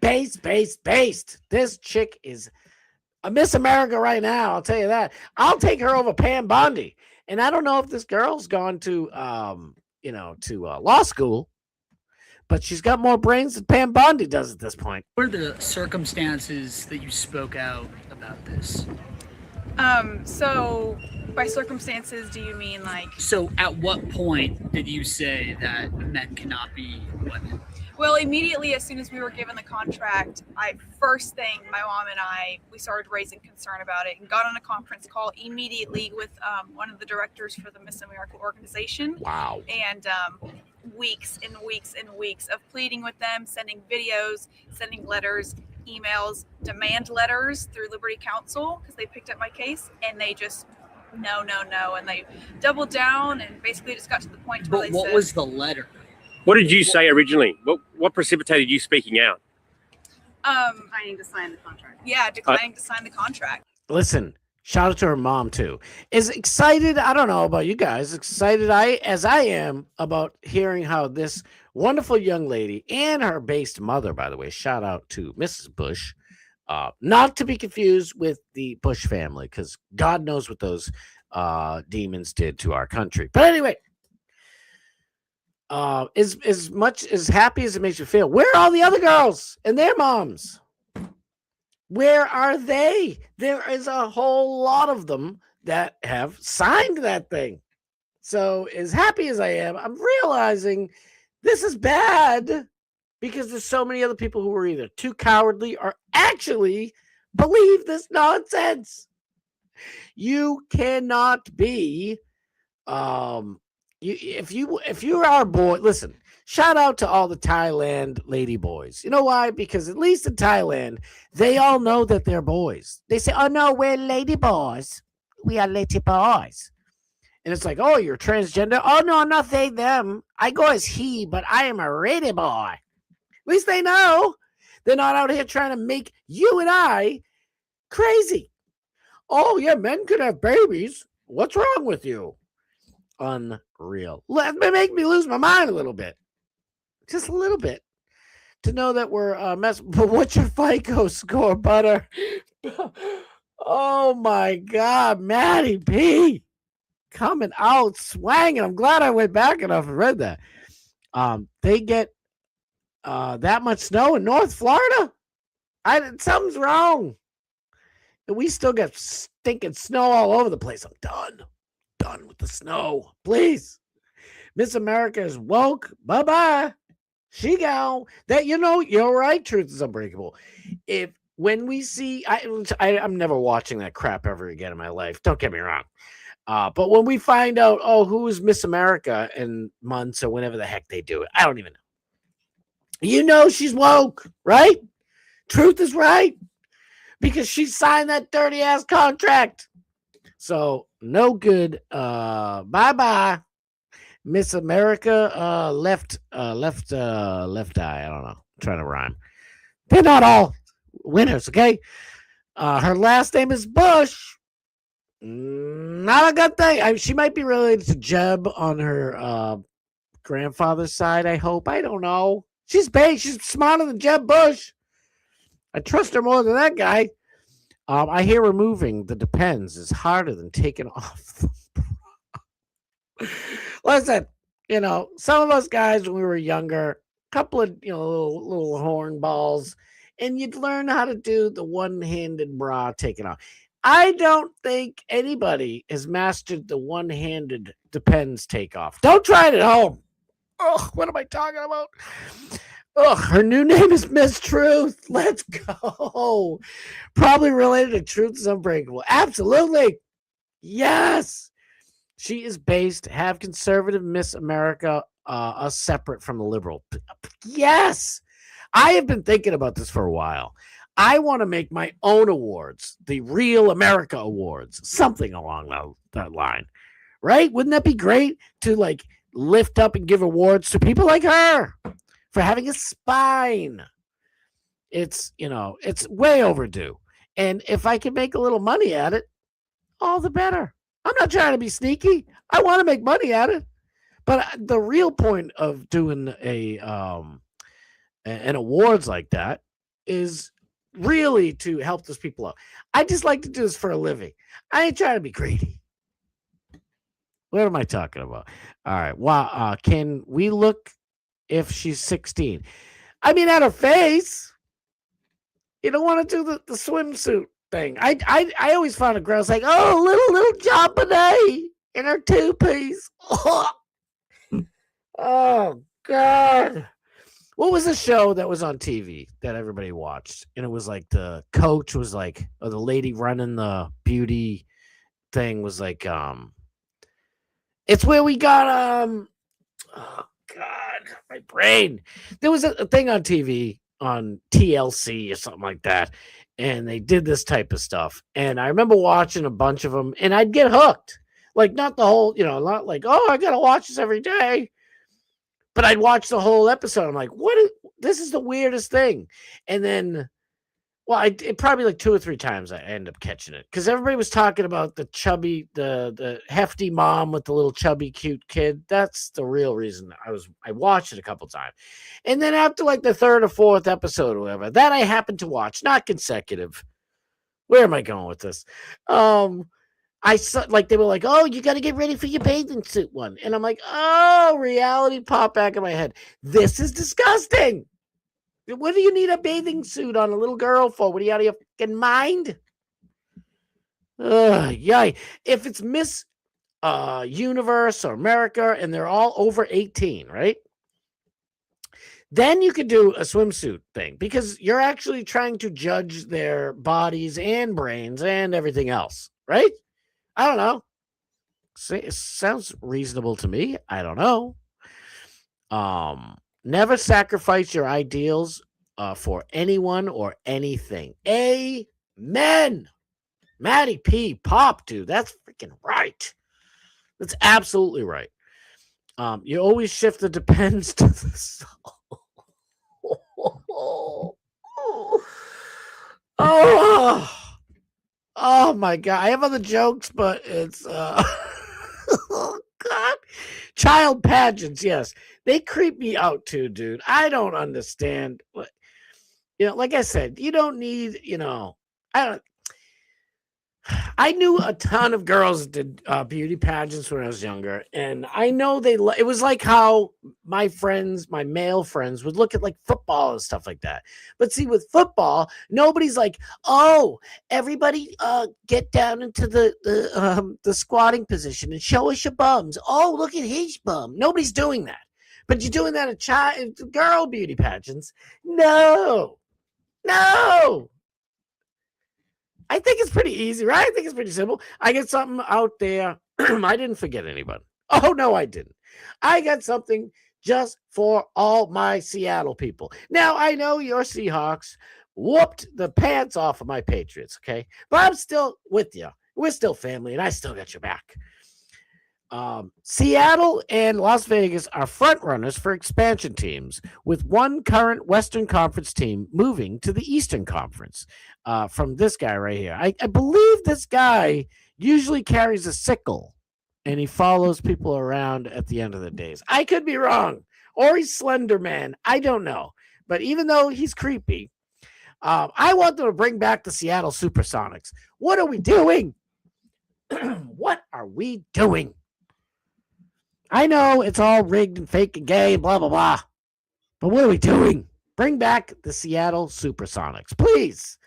S6: Based. This chick is a Miss America right now. I'll tell you that. I'll take her over Pam Bondi. And I don't know if this girl's gone to, law school, but she's got more brains than Pam Bondi does at this point.
S10: What are the circumstances that you spoke out about this?
S9: So by circumstances, do you mean like?
S10: So at what point did you say that men cannot be women?
S9: Well, immediately as soon as we were given the contract, first thing my mom and we started raising concern about it and got on a conference call immediately with one of the directors for the Miss America organization.
S6: Wow.
S9: And weeks and weeks and weeks of pleading with them, sending videos, sending letters, emails, demand letters through Liberty Counsel because they picked up my case, and they just no, and they doubled down and basically just got to the point where
S10: But
S9: they
S10: what
S9: said,
S10: was the letter?
S8: What did you say originally? What precipitated you speaking out?
S9: declining to sign the contract. Yeah, declining to sign the contract.
S6: Listen, shout out to her mom too. Is excited. I don't know about you guys. Excited as I am about hearing how this wonderful young lady and her based mother, by the way, shout out to Mrs. Bush, not to be confused with the Bush family, because God knows what those demons did to our country. But anyway, as much as happy as it makes you feel, where are all the other girls and their moms? Where are they? There is a whole lot of them that have signed that thing. So as happy as I am, I'm realizing this is bad because there's so many other people who are either too cowardly or actually believe this nonsense. You cannot be, if you are a boy, listen, shout out to all the Thailand lady boys. You know why? Because at least in Thailand, they all know that they're boys. They say, oh no, we're lady boys. We are lady boys. And it's like, oh, you're transgender? Oh no, I'm not they, them. I go as he, but I am a lady boy. At least they know. They're not out here trying to make you and I crazy. Oh yeah, men could have babies. What's wrong with you? Unreal. Let me make me lose my mind a little bit. Just a little bit. To know that we're messing. But what's your FICO score, Butter? Oh my God, Maddie P. Coming out swanging. I'm glad I went back enough and read that. They get that much snow in North Florida? Something's wrong. And we still get stinking snow all over the place. I'm done. Done with the snow. Please. Miss America is woke. Bye-bye. She go. That, you're right. Truth is unbreakable. When we see, I'm never watching that crap ever again in my life. Don't get me wrong. But when we find out, who is Miss America in months or whenever the heck they do it, I don't even know. She's woke, right? Truth is right. Because she signed that dirty ass contract. So no good. Bye-bye. Miss America, left eye. I don't know. I'm trying to rhyme. They're not all winners, okay? Her last name is Bush. Not a good thing. She might be related to Jeb on her grandfather's side, I hope. I don't know. She's smarter than Jeb Bush. I trust her more than that guy. I hear removing the depends is harder than taking off. Listen, some of us guys when we were younger, a couple of little horn balls, and you'd learn how to do the one-handed bra taking off. I don't think anybody has mastered the one-handed depends takeoff. Don't try it at home. Oh, what am I talking about? Oh, her new name is Miss Truth. Let's go. Probably related to Truth is Unbreakable. Absolutely. Yes. She is based, have conservative Miss America separate from the liberal. Yes. I have been thinking about this for a while. I want to make my own awards, the Real America Awards, something along that line. Right? Wouldn't that be great to lift up and give awards to people like her? For having a spine. It's way overdue. And if I can make a little money at it, all the better. I'm not trying to be sneaky. I want to make money at it. But the real point of doing an awards like that is really to help those people out. I just like to do this for a living. I ain't trying to be greedy. What am I talking about? All right. Wow. Can we look if she's 16? I mean, at her face. You don't want to do the swimsuit thing. I always found a girl like, little John Bonet in her two-piece. Oh, God. What was the show that was on TV that everybody watched? And it was like the coach was like, or the lady running the beauty thing was like, it's where we got, oh God, my brain. There was a thing on TV on TLC or something like that. And they did this type of stuff. And I remember watching a bunch of them and I'd get hooked. Like, not the whole, not like, oh, I got to watch this every day. But I'd watch the whole episode. I'm like, this is the weirdest thing. And then, well, it probably like 2 or 3 times I end up catching it. Because everybody was talking about the chubby, the hefty mom with the little chubby, cute kid. That's the real reason I watched it a couple times. And then after like the 3rd or 4th episode or whatever, that I happened to watch, not consecutive. Where am I going with this? I saw, like, they were like, oh, you got to get ready for your bathing suit one. And I'm like, oh, reality popped back in my head. This is disgusting. What do you need a bathing suit on a little girl for? What are you out of your fucking mind? Yay. If it's Miss Universe or America and they're all over 18, right? Then you could do a swimsuit thing because you're actually trying to judge their bodies and brains and everything else, right? I don't know. It sounds reasonable to me. I don't know. Never sacrifice your ideals for anyone or anything. Amen. Matty P. Pop, dude. That's freaking right. That's absolutely right. You always shift the depends to the soul. Oh my God. I have other jokes, but it's oh God. Child pageants, yes. They creep me out too, dude. I don't understand. Like I said, you don't need, I knew a ton of girls did beauty pageants when I was younger, and I know it was like how my male friends would look at like football and stuff like that. But see, with football, nobody's like, oh, everybody get down into the squatting position and show us your bums. Oh, look at his bum. Nobody's doing that. But you're doing that at girl beauty pageants. No. I think it's pretty easy, right? I think it's pretty simple. I get something out there. I didn't forget anybody. Oh, no, I didn't. I got something just for all my Seattle people. Now, I know your Seahawks whooped the pants off of my Patriots, okay? But I'm still with you. We're still family, and I still got your back. Seattle and Las Vegas are front runners for expansion teams, with one current Western Conference team moving to the Eastern Conference. From this guy right here. I believe this guy usually carries a sickle and he follows people around at the end of the days. I could be wrong. Or he's Slender Man. I don't know. But even though he's creepy, I want them to bring back the Seattle Supersonics. What are we doing? What are we doing? I know it's all rigged and fake and gay and blah, blah, blah. But what are we doing? Bring back the Seattle Supersonics, please.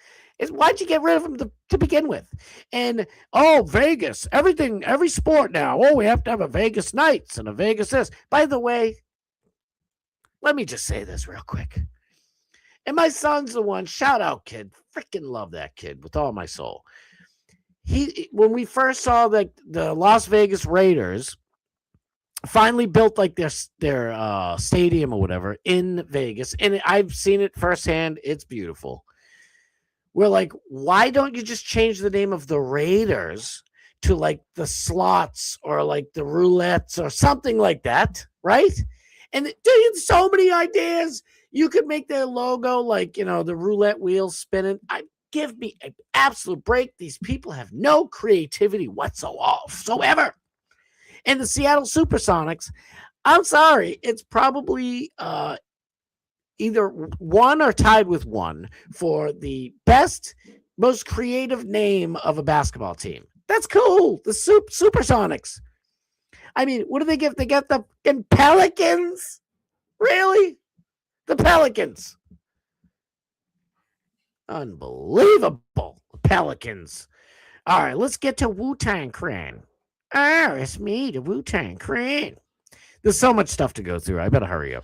S6: Why'd you get rid of them to begin with? And, Vegas, everything, every sport now. Oh, we have to have a Vegas Knights and a Vegas this. By the way, let me just say this real quick. And my son's the one, shout out kid. Freaking love that kid with all my soul. When we first saw the Las Vegas Raiders finally built like their stadium or whatever in Vegas, and I've seen it firsthand. It's beautiful. We're like, why don't you just change the name of the Raiders to like the slots or like the roulettes or something like that, right? And dude, so many ideas. You could make their logo like, the roulette wheels spinning. Give me an absolute break. These people have no creativity whatsoever. And the Seattle Supersonics, I'm sorry, it's probably either one or tied with one for the best, most creative name of a basketball team. That's cool. The Supersonics. I mean, what do they get? They got the fucking Pelicans? Really? The Pelicans. Unbelievable. Pelicans. All right, let's get to Wu-Tang Clan. Oh, it's me, the Wu-Tang Clan. There's so much stuff to go through. I better hurry up.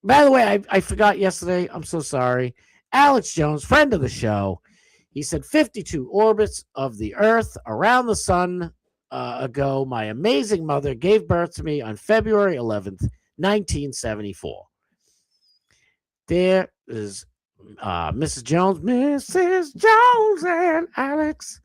S6: By the way, I forgot yesterday. I'm so sorry. Alex Jones, friend of the show, he said 52 orbits of the Earth around the sun ago. My amazing mother gave birth to me on February 11th, 1974. There is Mrs. Jones and Alex.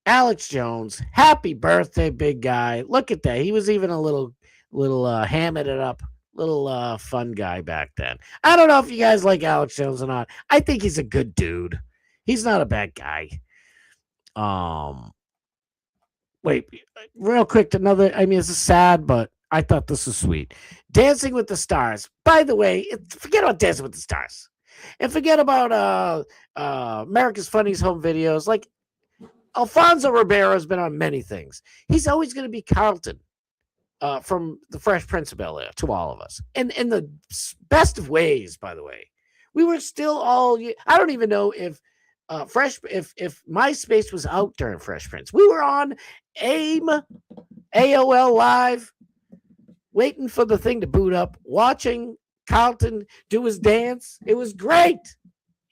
S6: Alex Jones, happy birthday, big guy. Look at that. He was even a little hamming it up, little fun guy back then. I don't know if you guys like Alex Jones or not. I think he's a good dude. He's not a bad guy. Wait, real quick, this is sad, but I thought this was sweet. Dancing with the Stars. By the way, forget about Dancing with the Stars. And forget about America's Funniest Home Videos. Like, Alfonso Ribeiro has been on many things. He's always going to be Carlton from The Fresh Prince of Bel-Air to all of us. And in the best of ways, by the way. We were still all... I don't even know if MySpace was out during Fresh Prince. We were on AIM, AOL Live, waiting for the thing to boot up, watching Carlton do his dance. It was great.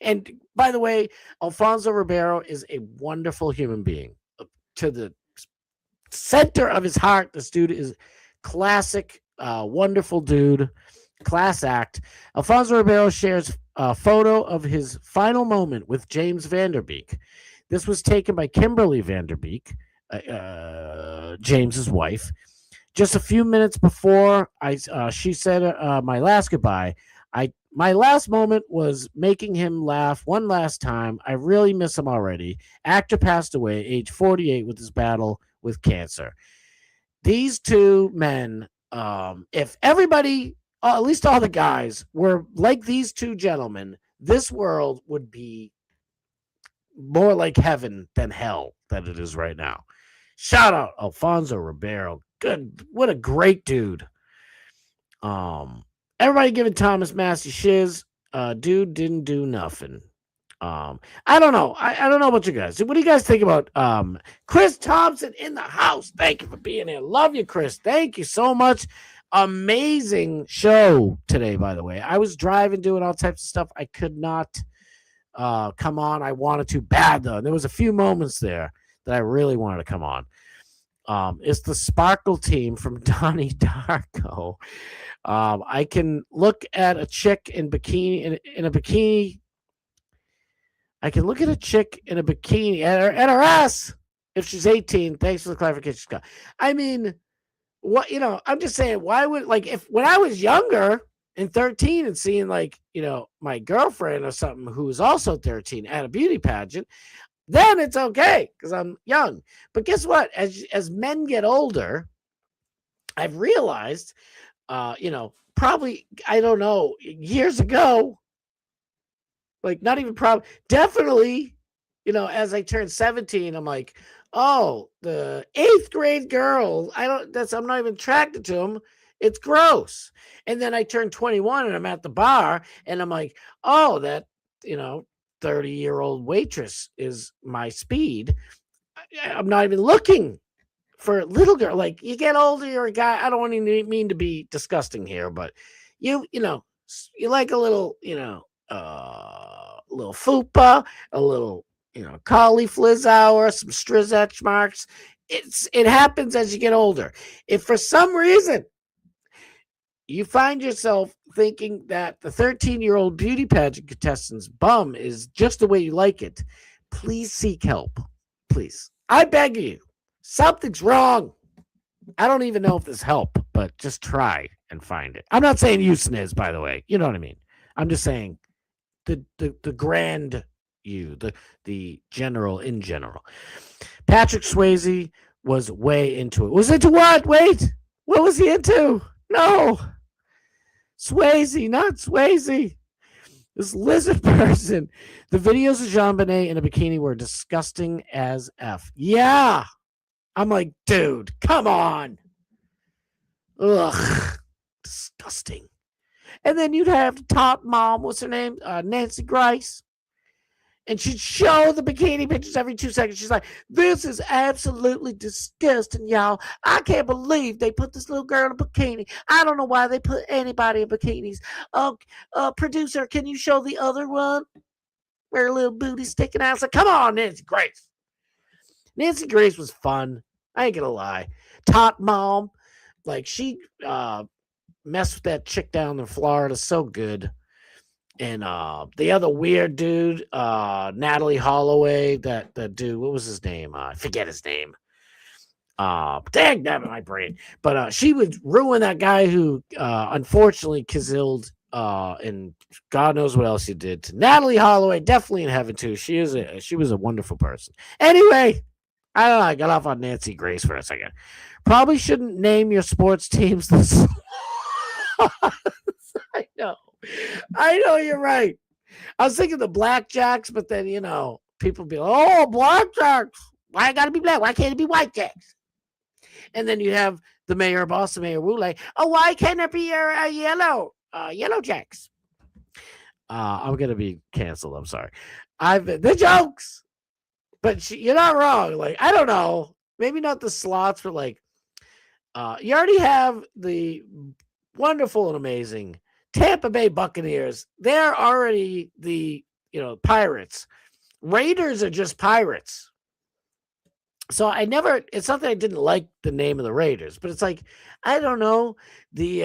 S6: And by the way, Alfonso Ribeiro is a wonderful human being. To the center of his heart, this dude is classic, wonderful dude, class act. Alfonso Ribeiro shares a photo of his final moment with James Vanderbeek. This was taken by Kimberly Vanderbeek, James's wife. Just a few minutes before she said my last goodbye. My last moment was making him laugh one last time. I really miss him already. Actor passed away, age 48, with his battle with cancer. These two men, if everybody, at least all the guys, were like these two gentlemen, this world would be more like heaven than hell than it is right now. Shout out Alfonso Ribeiro. Good. What a great dude. Everybody giving Thomas Massey shiz. Dude didn't do nothing. I don't know. I don't know about you guys. What do you guys think about Chris Thompson in the house? Thank you for being here. Love you, Chris. Thank you so much. Amazing show today, by the way. I was driving, doing all types of stuff. I could not come on. I wanted to bad, though. There was a few moments there that I really wanted to come on. It's the Sparkle team from Donnie Darko. I can look at a chick in bikini in a bikini. I can look at a chick in a bikini at her ass if she's 18. Thanks for the clarification, Scott. I mean, what I'm just saying. Why would when I was younger and 13 and seeing my girlfriend or something who was also 13 at a beauty pageant, then it's okay because I'm young. But guess what? As men get older, I've realized. Probably, I don't know, years ago, not even probably, definitely, as I turned 17, I'm like, oh, the 8th grade girl, I'm not even attracted to them. It's gross. And then I turned 21 and I'm at the bar and I'm like, oh, that, 30-year-old waitress is my speed. I'm not even looking for a little girl. You get older, you're a guy. I don't want to mean to be disgusting here, but you like a little, little fupa, a little, cauliflower, some strizach marks. It happens as you get older. If for some reason you find yourself thinking that the 13-year-old beauty pageant contestant's bum is just the way you like it, please seek help. Please. I beg you. Something's wrong. I don't even know if there's help, but just try and find it. I'm not saying you sniz, by the way. You know what I mean? I'm just saying the grand you, the general in general. Patrick Swayze was way into it. Was into what? Wait. What was he into? No. Swayze, not Swayze. This lizard person. The videos of JonBenet in a bikini were disgusting as F. Yeah. I'm like, dude, come on. Ugh. Disgusting. And then you'd have the top mom, what's her name? Nancy Grace. And she'd show the bikini pictures every 2 seconds. She's like, this is absolutely disgusting, y'all. I can't believe they put this little girl in a bikini. I don't know why they put anybody in bikinis. Producer, can you show the other one? Where her little booty sticking out. I was like, come on, Nancy Grace. Nancy Grace was fun. I ain't gonna lie. Tot Mom, like she messed with that chick down in Florida so good. And the other weird dude, Natalie Holloway, that dude, what was his name? I forget his name. Dang, damn it, my brain. But she would ruin that guy who unfortunately killed and God knows what else he did. Natalie Holloway, definitely in heaven too. She was a wonderful person. Anyway, I don't know. I got off on Nancy Grace for a second. Probably shouldn't name your sports teams this. I know you're right. I was thinking the Blackjacks, but then people be like, "Oh, Blackjacks! Why I gotta be black? Why can't it be White Jacks?" And then you have the mayor of Boston, Mayor Wu, like, "Oh, why can't it be yellow Jacks?" I'm gonna be canceled. I'm sorry. The jokes, but you're not wrong. Like, I don't know, maybe not the slots, but like, you already have the wonderful and amazing Tampa Bay Buccaneers. They're already the Pirates. Raiders are just Pirates. So it's not that I didn't like the name of the Raiders, but it's like, I don't know, the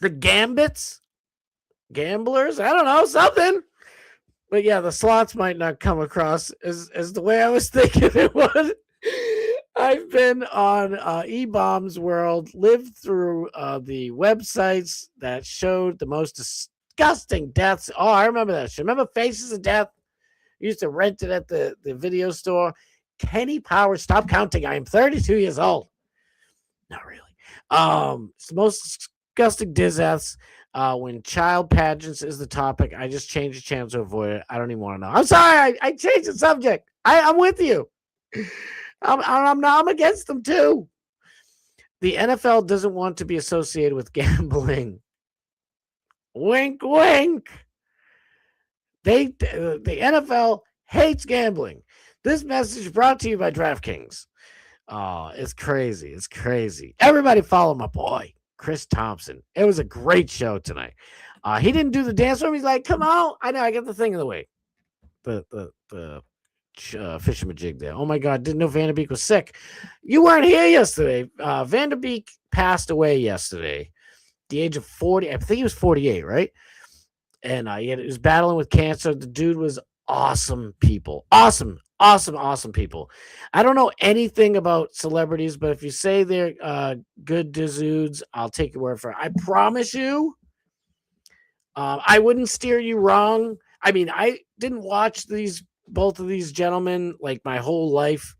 S6: Gambits, Gamblers, I don't know, something. But yeah, the slots might not come across as the way I was thinking it would. I've been on E-Bombs World, lived through the websites that showed the most disgusting deaths. Oh, I remember that shit. Remember Faces of Death? I used to rent it at the video store. Kenny Powers, stop counting. I am 32 years old. Not really. It's the most disgusting deaths. When child pageants is the topic, I just change the channel to avoid it. I don't even want to know. I'm sorry. I changed the subject. I'm with you. I'm against them too. The NFL doesn't want to be associated with gambling. Wink, wink. The NFL hates gambling. This message brought to you by DraftKings. It's crazy. It's crazy. Everybody follow my boy, Chris Thompson. It was a great show tonight. He didn't do the dance for me. He's like, come on. I know. I got the thing in the way. The fisherman jig there. Oh my God, didn't know Vanderbeek was sick. You weren't here yesterday. Vanderbeek passed away yesterday at the age of 40. I think he was 48, right? And he was battling with cancer. The dude was awesome people. Awesome people. I don't know anything about celebrities, but if you say they're good dudes, I'll take your word for it. I promise you, I wouldn't steer you wrong. I mean, I didn't watch both of these gentlemen like my whole life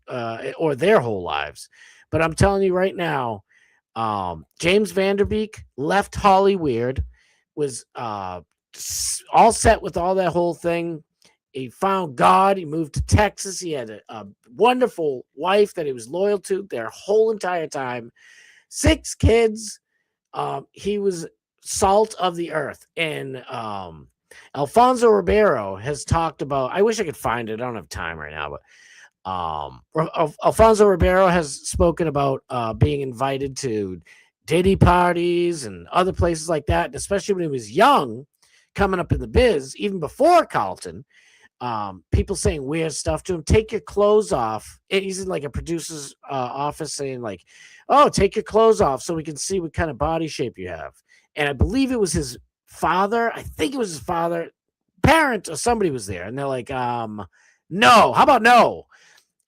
S6: or their whole lives, but I'm telling you right now, James Vanderbeek left Hollywood, was all set with all that whole thing. He found God. He moved to Texas. He had a wonderful wife that he was loyal to their whole entire time. 6 kids. He was salt of the earth. And Alfonso Ribeiro has talked about, I wish I could find it. I don't have time right now, but Alfonso Ribeiro has spoken about being invited to Diddy parties and other places like that, especially when he was young, coming up in the biz, even before Carlton. People saying weird stuff to him. Take your clothes off. He's in like a producer's office saying like, oh, take your clothes off so we can see what kind of body shape you have. And I believe it was his father. I think it was his father, parent, or somebody was there. And they're like, no, how about no?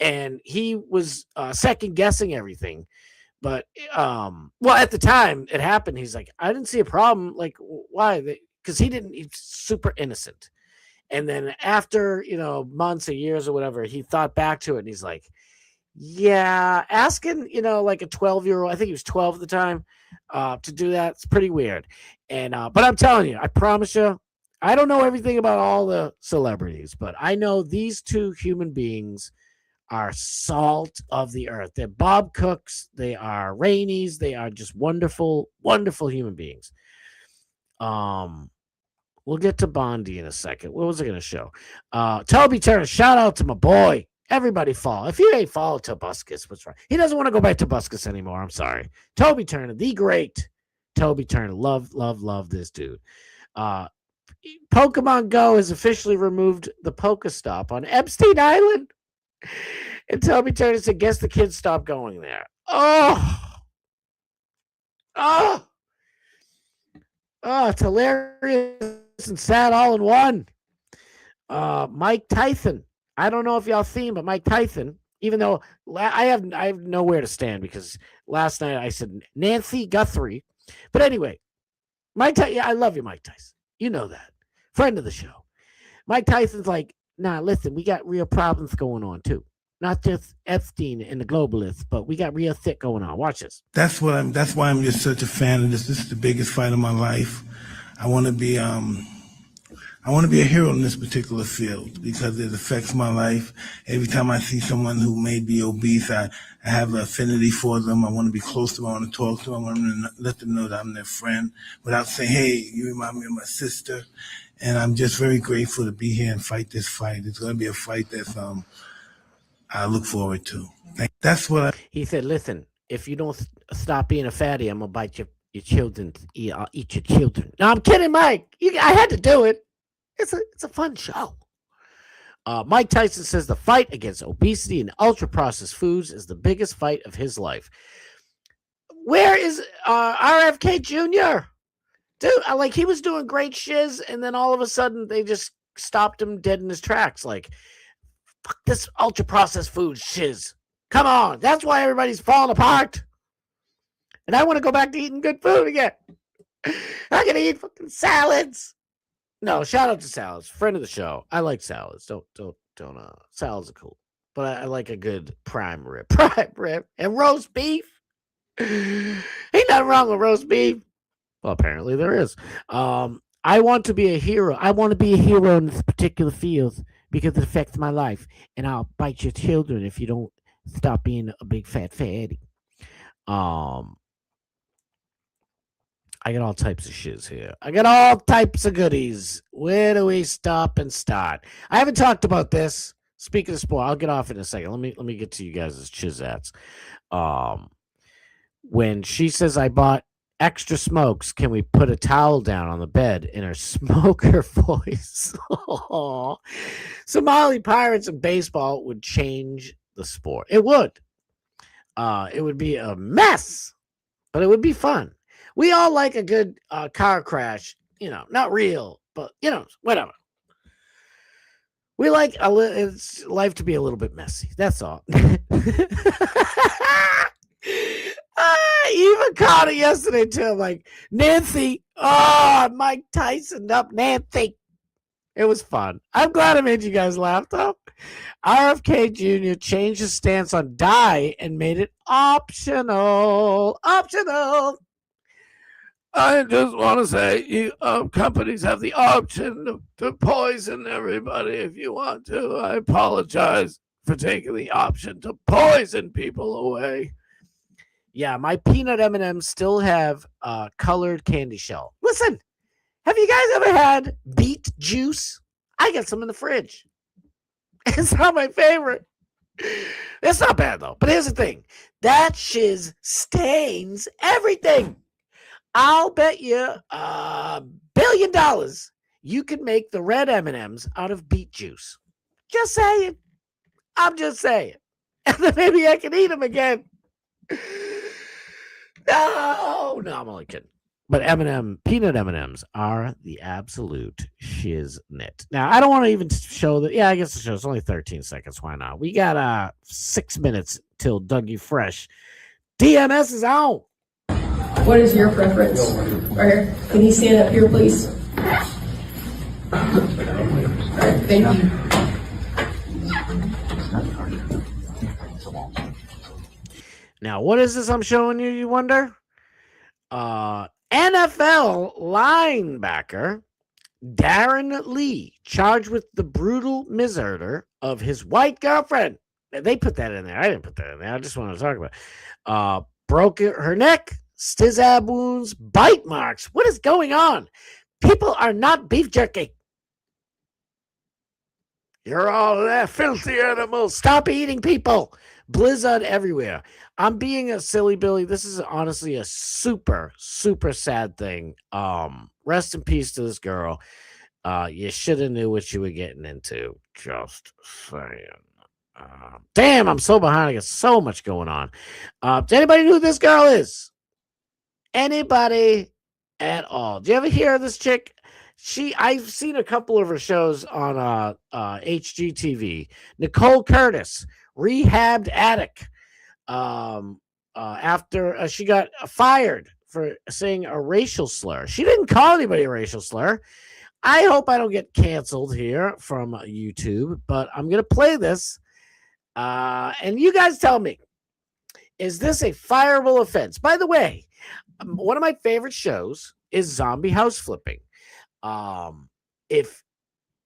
S6: And he was second guessing everything. But, well, at the time it happened, he's like, I didn't see a problem. Like, why? Because he's super innocent. And then after, months or years or whatever, he thought back to it and he's like, yeah, asking, like a 12-year-old, I think he was 12 at the time, to do that. It's pretty weird. And, but I'm telling you, I promise you, I don't know everything about all the celebrities, but I know these 2 human beings are salt of the earth. They're Bob Cooks. They are Rainey's. They are just wonderful, wonderful human beings. We'll get to Bondi in a second. What was I going to show? Toby Turner, shout out to my boy. Everybody follow. If you ain't followed Tobuscus, what's right? He doesn't want to go back to Tobuscus anymore. I'm sorry. Toby Turner, the great Toby Turner. Love this dude. Pokemon Go has officially removed the Pokestop on Epstein Island. And Toby Turner said, guess the kids stopped going there. It's hilarious and sad all in one. Mike Tyson. I don't know if y'all seen, but Mike Tyson, even though I have nowhere to stand because last night I said Nancy Guthrie. But anyway, Mike Tyson, I love you, Mike Tyson. You know that. Friend of the show. Mike Tyson's like, nah, listen, we got real problems going on too. Not just Epstein and the globalists, but we got real shit going on. Watch this.
S11: That's why I'm just such a fan of this. This is the biggest fight of my life. I want to be a hero in this particular field because it affects my life. Every time I see someone who may be obese, I have an affinity for them. I want to be close to them. I want to talk to them. I want to let them know that I'm their friend without saying, hey, you remind me of my sister. And I'm just very grateful to be here and fight this fight. It's going to be a fight that I look forward to. That's what
S6: he said. Listen, if you don't stop being a fatty, I'm going to bite your children. I'll eat your children. No, I'm kidding, Mike. I had to do it. It's a fun show. Mike Tyson says the fight against obesity and ultra-processed foods is the biggest fight of his life. Where is RFK Jr.? Dude, he was doing great shiz, and then all of a sudden they just stopped him dead in his tracks. Like, fuck this ultra-processed food shiz. Come on. That's why everybody's falling apart. And I want to go back to eating good food again. I'm going to eat fucking salads. No, shout out to salads. Friend of the show. I like salads. Don't. Salads are cool, but I like a good prime rib. And roast beef. Ain't nothing wrong with roast beef. Well, apparently there is. I want to be a hero. I want to be a hero in this particular field because it affects my life. And I'll bite your children if you don't stop being a big fat fatty. I got all types of shiz here. I got all types of goodies. Where do we stop and start? I haven't talked about this. Speaking of sport, I'll get off in a second. Let me get to you guys' chizats. When she says I bought extra smokes, can we put a towel down on the bed in her smoker voice? Somali Pirates and baseball would change the sport. It would. It would be a mess, but it would be fun. We all like a good car crash, not real, but, whatever. We like it's life to be a little bit messy. That's all. Eva caught it yesterday, too. I'm like, Nancy. Oh, Mike Tyson up Nancy. It was fun. I'm glad I made you guys laugh, though. RFK Jr. changed his stance on dye and made it optional. Optional. I just want to say, companies have the option to poison everybody if you want to. I apologize for taking the option to poison people away. Yeah, my peanut M&Ms still have colored candy shell. Listen, have you guys ever had beet juice? I got some in the fridge. It's not my favorite. It's not bad, though. But here's the thing. That shiz stains everything. I'll bet you $1 billion you could make the red M&Ms out of beet juice. Just saying. I'm just saying. And then maybe I can eat them again. No, I'm only kidding. But peanut M&Ms are the absolute shiznit. Now, I don't want to even show that. Yeah, I guess the show's only 13 seconds. Why not? We got 6 minutes till Dougie Fresh. DMS is on.
S12: What is your preference? Right here. Can you stand up here, please? All right, thank you.
S6: Now, what is this I'm showing you, you wonder? NFL linebacker Darren Lee, charged with the brutal murder of his white girlfriend. They put that in there. I didn't put that in there. I just wanted to talk about it. Broke her neck, stizab wounds, bite marks. What is going on? People are not beef jerky. You're all filthy animals. Stop eating people. Blizzard everywhere. I'm being a silly Billy. This is honestly a super, super sad thing. Rest in peace to this girl. You should have knew what you were getting into. Just saying. Damn, I'm so behind. I got so much going on. Does anybody know who this girl is? Anybody at all? Do you ever hear of this chick? I've seen a couple of her shows on HGTV. Nicole Curtis, Rehabbed Addict. After she got fired for saying a racial slur. She didn't call anybody a racial slur. I hope I don't get canceled here from YouTube, but I'm going to play this. And you guys tell me, is this a fireable offense? By the way, one of my favorite shows is Zombie House Flipping. If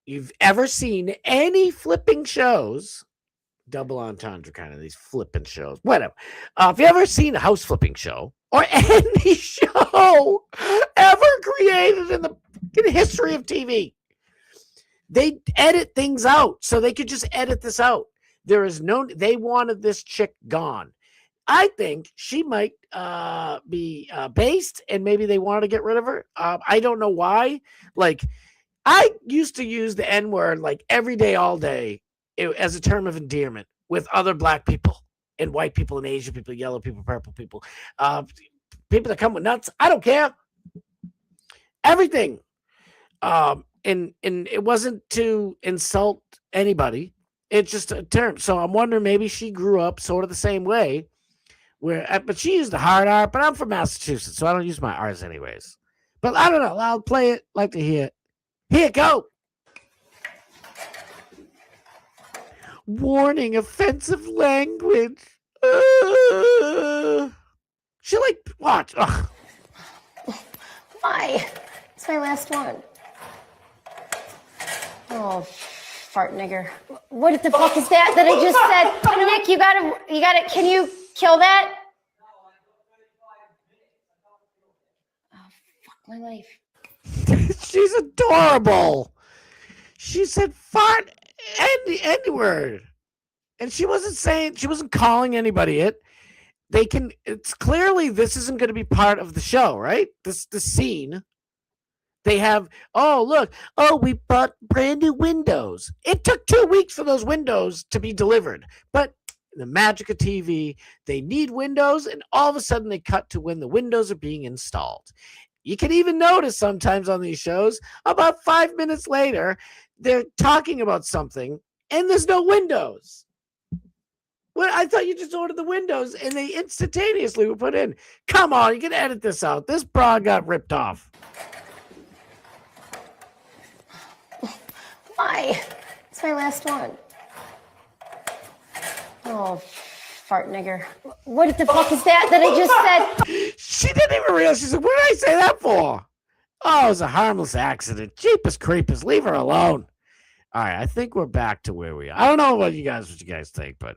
S6: you've ever seen any flipping shows, double entendre kind of these flipping shows, whatever. If you ever seen a house flipping show or any show ever created in the history of TV, they edit things out so they could just edit this out. They wanted this chick gone. I think she might be based, and maybe they wanted to get rid of her. I don't know why. Like, I used to use the N-word like every day, all day, as a term of endearment with other black people and white people and Asian people, yellow people, purple people, people that come with nuts. I don't care. Everything. And it wasn't to insult anybody. It's just a term. So I'm wondering, maybe she grew up sort of the same way. But she used the hard R, but I'm from Massachusetts, so I don't use my R's anyways. But I don't know. I'll play it. Like to hear it. Here, go. Warning, offensive language. She like, watch. Ugh.
S12: Why? It's my last one. Oh, fart nigger. What the fuck is that I just said? Nick, you gotta, can you kill that? Oh, fuck my life.
S6: She's adorable. She said fart any word. And she wasn't calling anybody it. It's clearly this isn't going to be part of the show, right? The scene. They have, we bought brand new windows. It took 2 weeks for those windows to be delivered. But the magic of TV, they need windows, and all of a sudden they cut to when the windows are being installed. You can even notice sometimes on these shows, about 5 minutes later, they're talking about something, and there's no windows. Well, I thought you just ordered the windows, and they instantaneously were put in. Come on, you can edit this out. This bra got ripped off.
S12: Why? It's my last one. Oh, fart nigger. What the fuck is that I just said?
S6: She didn't even realize. She said, what did I say that for? Oh, it was a harmless accident. Jeepers creepers, leave her alone. All right, I think we're back to where we are. I don't know what you guys think, but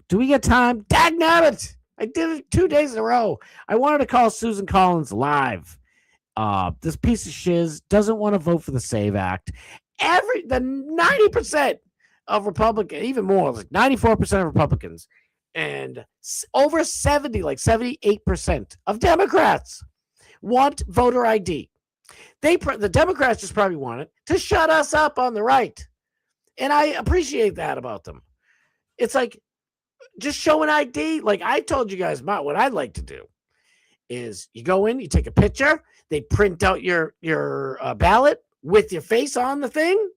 S6: do we get time? Dagnabbit! I did it 2 days in a row. I wanted to call Susan Collins live. This piece of shiz doesn't want to vote for the SAVE Act. The 90% of Republicans, even more, like 94% of Republicans, and over 78% of Democrats want voter ID. The Democrats just probably want it to shut us up on the right. And I appreciate that about them. It's like, just show an ID. Like I told you guys about what I'd like to do is you go in, you take a picture, they print out your ballot with your face on the thing.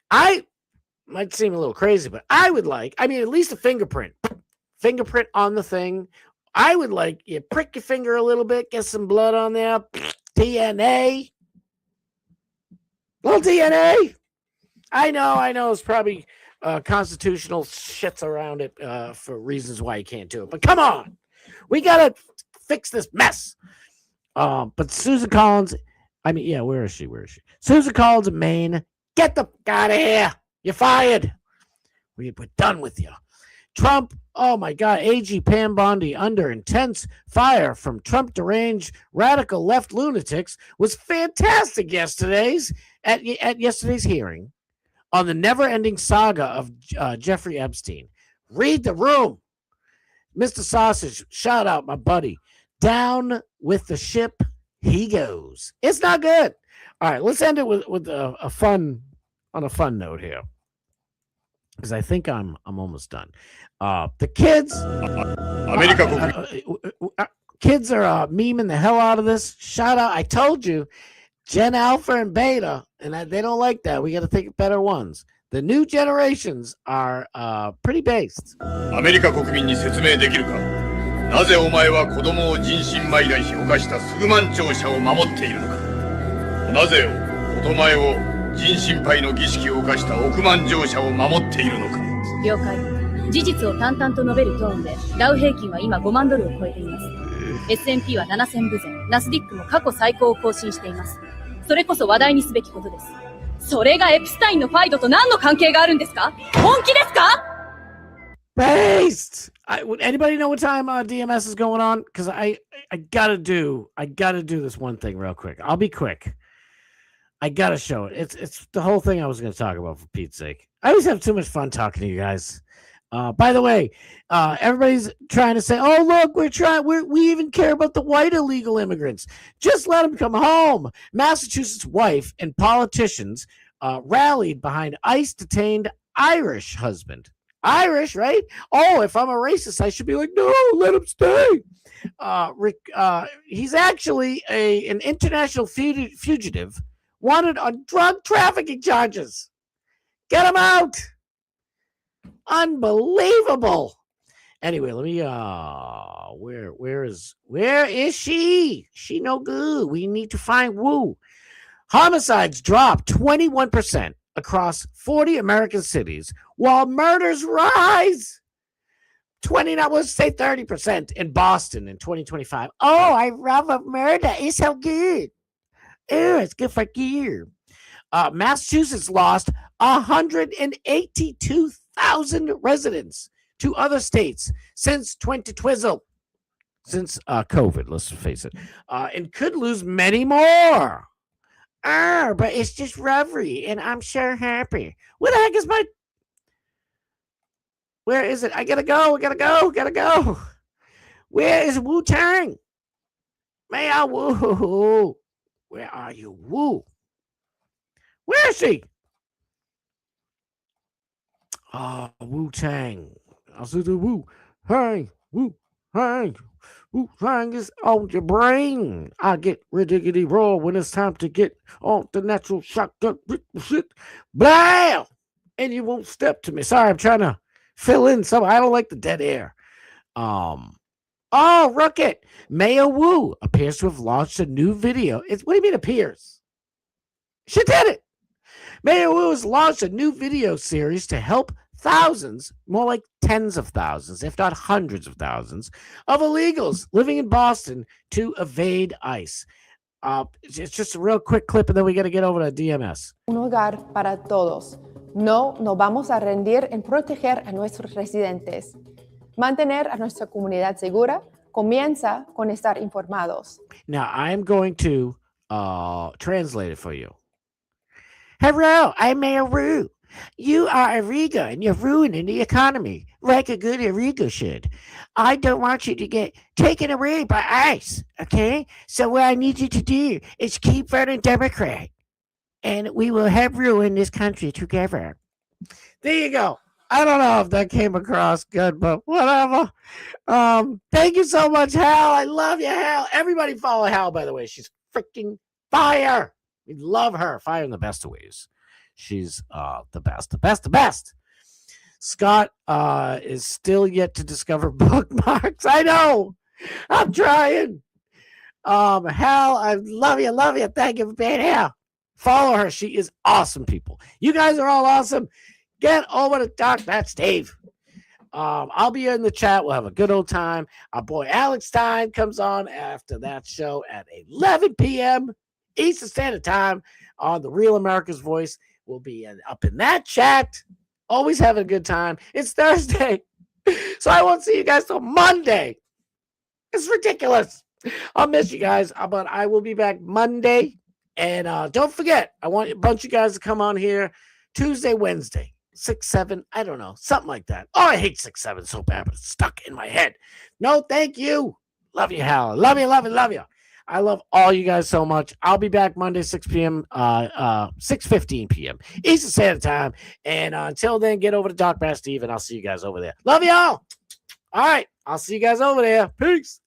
S6: I might seem a little crazy, but I would like, at least a fingerprint on the thing. I would like you prick your finger a little bit, get some blood on there, DNA, little DNA. I know it's probably constitutional shits around it for reasons why you can't do it, but come on, we gotta fix this mess. But Susan Collins, where is she? Susan Collins in Maine, get the fuck out of here. You're fired. We're done with you. Trump, oh my God, AG Pam Bondi under intense fire from Trump deranged radical left lunatics was fantastic at yesterday's hearing on the never-ending saga of Jeffrey Epstein. Read the room. Mr. Sausage, shout out my buddy. Down with the ship he goes. It's not good. All right, let's end it with a fun note here, because I think I'm almost done. The kids, kids are memeing the hell out of this. Shout out! I told you, Gen Alpha and Beta, and they don't like that. We got to think better ones. The new generations are pretty based.
S13: アメリカ国民に説明できるか。なぜお前は子供を人身売買し犯したスグマン庁舎を守っているのか。なぜお前を人身売の儀式を犯した億万庁舎を守っているのか。
S14: 了解。事実を淡々と述べるトーンで、ダウ平均は今5万ドルを超えています。S&P は7000部前、ナスディックも過去最高を更新しています。それこそ話題にすべきことです。それがエプスタインのファイドと何の関係があるんですか？本気ですか？
S6: Based. Would anybody know what time DMS is going on? Because I gotta do this one thing real quick. I'll be quick. I gotta show it. It's the whole thing I was gonna talk about, for Pete's sake. I always have too much fun talking to you guys. By the way, everybody's trying to say, "Oh, look, we even care about the white illegal immigrants. Just let them come home." Massachusetts wife and politicians rallied behind ICE-detained Irish husband. Irish, right? Oh, if I'm a racist, I should be like, no, let him stay. He's actually an international fugitive wanted on drug trafficking charges. Get him out. Unbelievable. Anyway, let me where is she? She no good. We need to find Wu. Homicides dropped 21% across 40 American cities, while murders rise 30% in Boston in 2025. Oh, I love a murder. It's so good. Oh, it's good for you. Massachusetts lost 182,000 residents to other states since 2020. Since COVID, let's face it, and could lose many more. But it's just robbery, and I'm sure happy. What the heck is my... Where is it? I gotta go. Where is Wu-Tang? May I Wu? Where are you, Wu? Where is she? Wu-Tang. I'll say the Wu. Hey, Wu-Tang. Wu-Tang is on your brain. I get ridiculous raw when it's time to get on the natural shotgun. Blah! And you won't step to me. Sorry, I'm trying to fill in some. I don't like the dead air. Rocket. Mayor Wu appears to have launched a new video. What do you mean appears? She did it. Mayor Wu has launched a new video series to help thousands, more like tens of thousands, if not hundreds of thousands, of illegals living in Boston to evade ICE. It's just a real quick clip, and then we got to get over to DMS.
S15: Un hogar para todos. No nos vamos a rendir en proteger a nuestros residentes. Mantener a nuestra comunidad segura comienza con estar informados.
S6: Now, I'm going to translate it for you. Hello, I'm Mayor Wu. You are illegal and you're ruining the economy like a good illegal should. I don't want you to get taken away by ICE, okay? So what I need you to do is keep voting Democrat, and we will help ruin this country together. There you go. I don't know if that came across good, but whatever. Thank you so much, Hal. I love you, Hal. Everybody follow Hal, by the way. She's freaking fire. We love her. Fire in the best of ways. She's the best. Scott is still yet to discover bookmarks. I know. I'm trying. Hal, I love you. Thank you for being here. Follow her. She is awesome, people. You guys are all awesome. Get over to Doc. That's Dave. I'll be in the chat. We'll have a good old time. Our boy Alex Stein comes on after that show at 11 p.m. Eastern Standard Time on the Real America's Voice. We'll be up in that chat. Always having a good time. It's Thursday. So I won't see you guys till Monday. It's ridiculous. I'll miss you guys, but I will be back Monday. And don't forget, I want a bunch of you guys to come on here Tuesday, Wednesday, 6, 7, I don't know, something like that. Oh, I hate 6, 7 so bad, but it's stuck in my head. No, thank you. Love you, Hal. Love you, love you, love you. I love all you guys so much. I'll be back Monday, 6 p.m., 6:15 p.m. Eastern Standard Time. And until then, get over to Doc Bass Steve, and I'll see you guys over there. Love y'all. All right. I'll see you guys over there. Peace.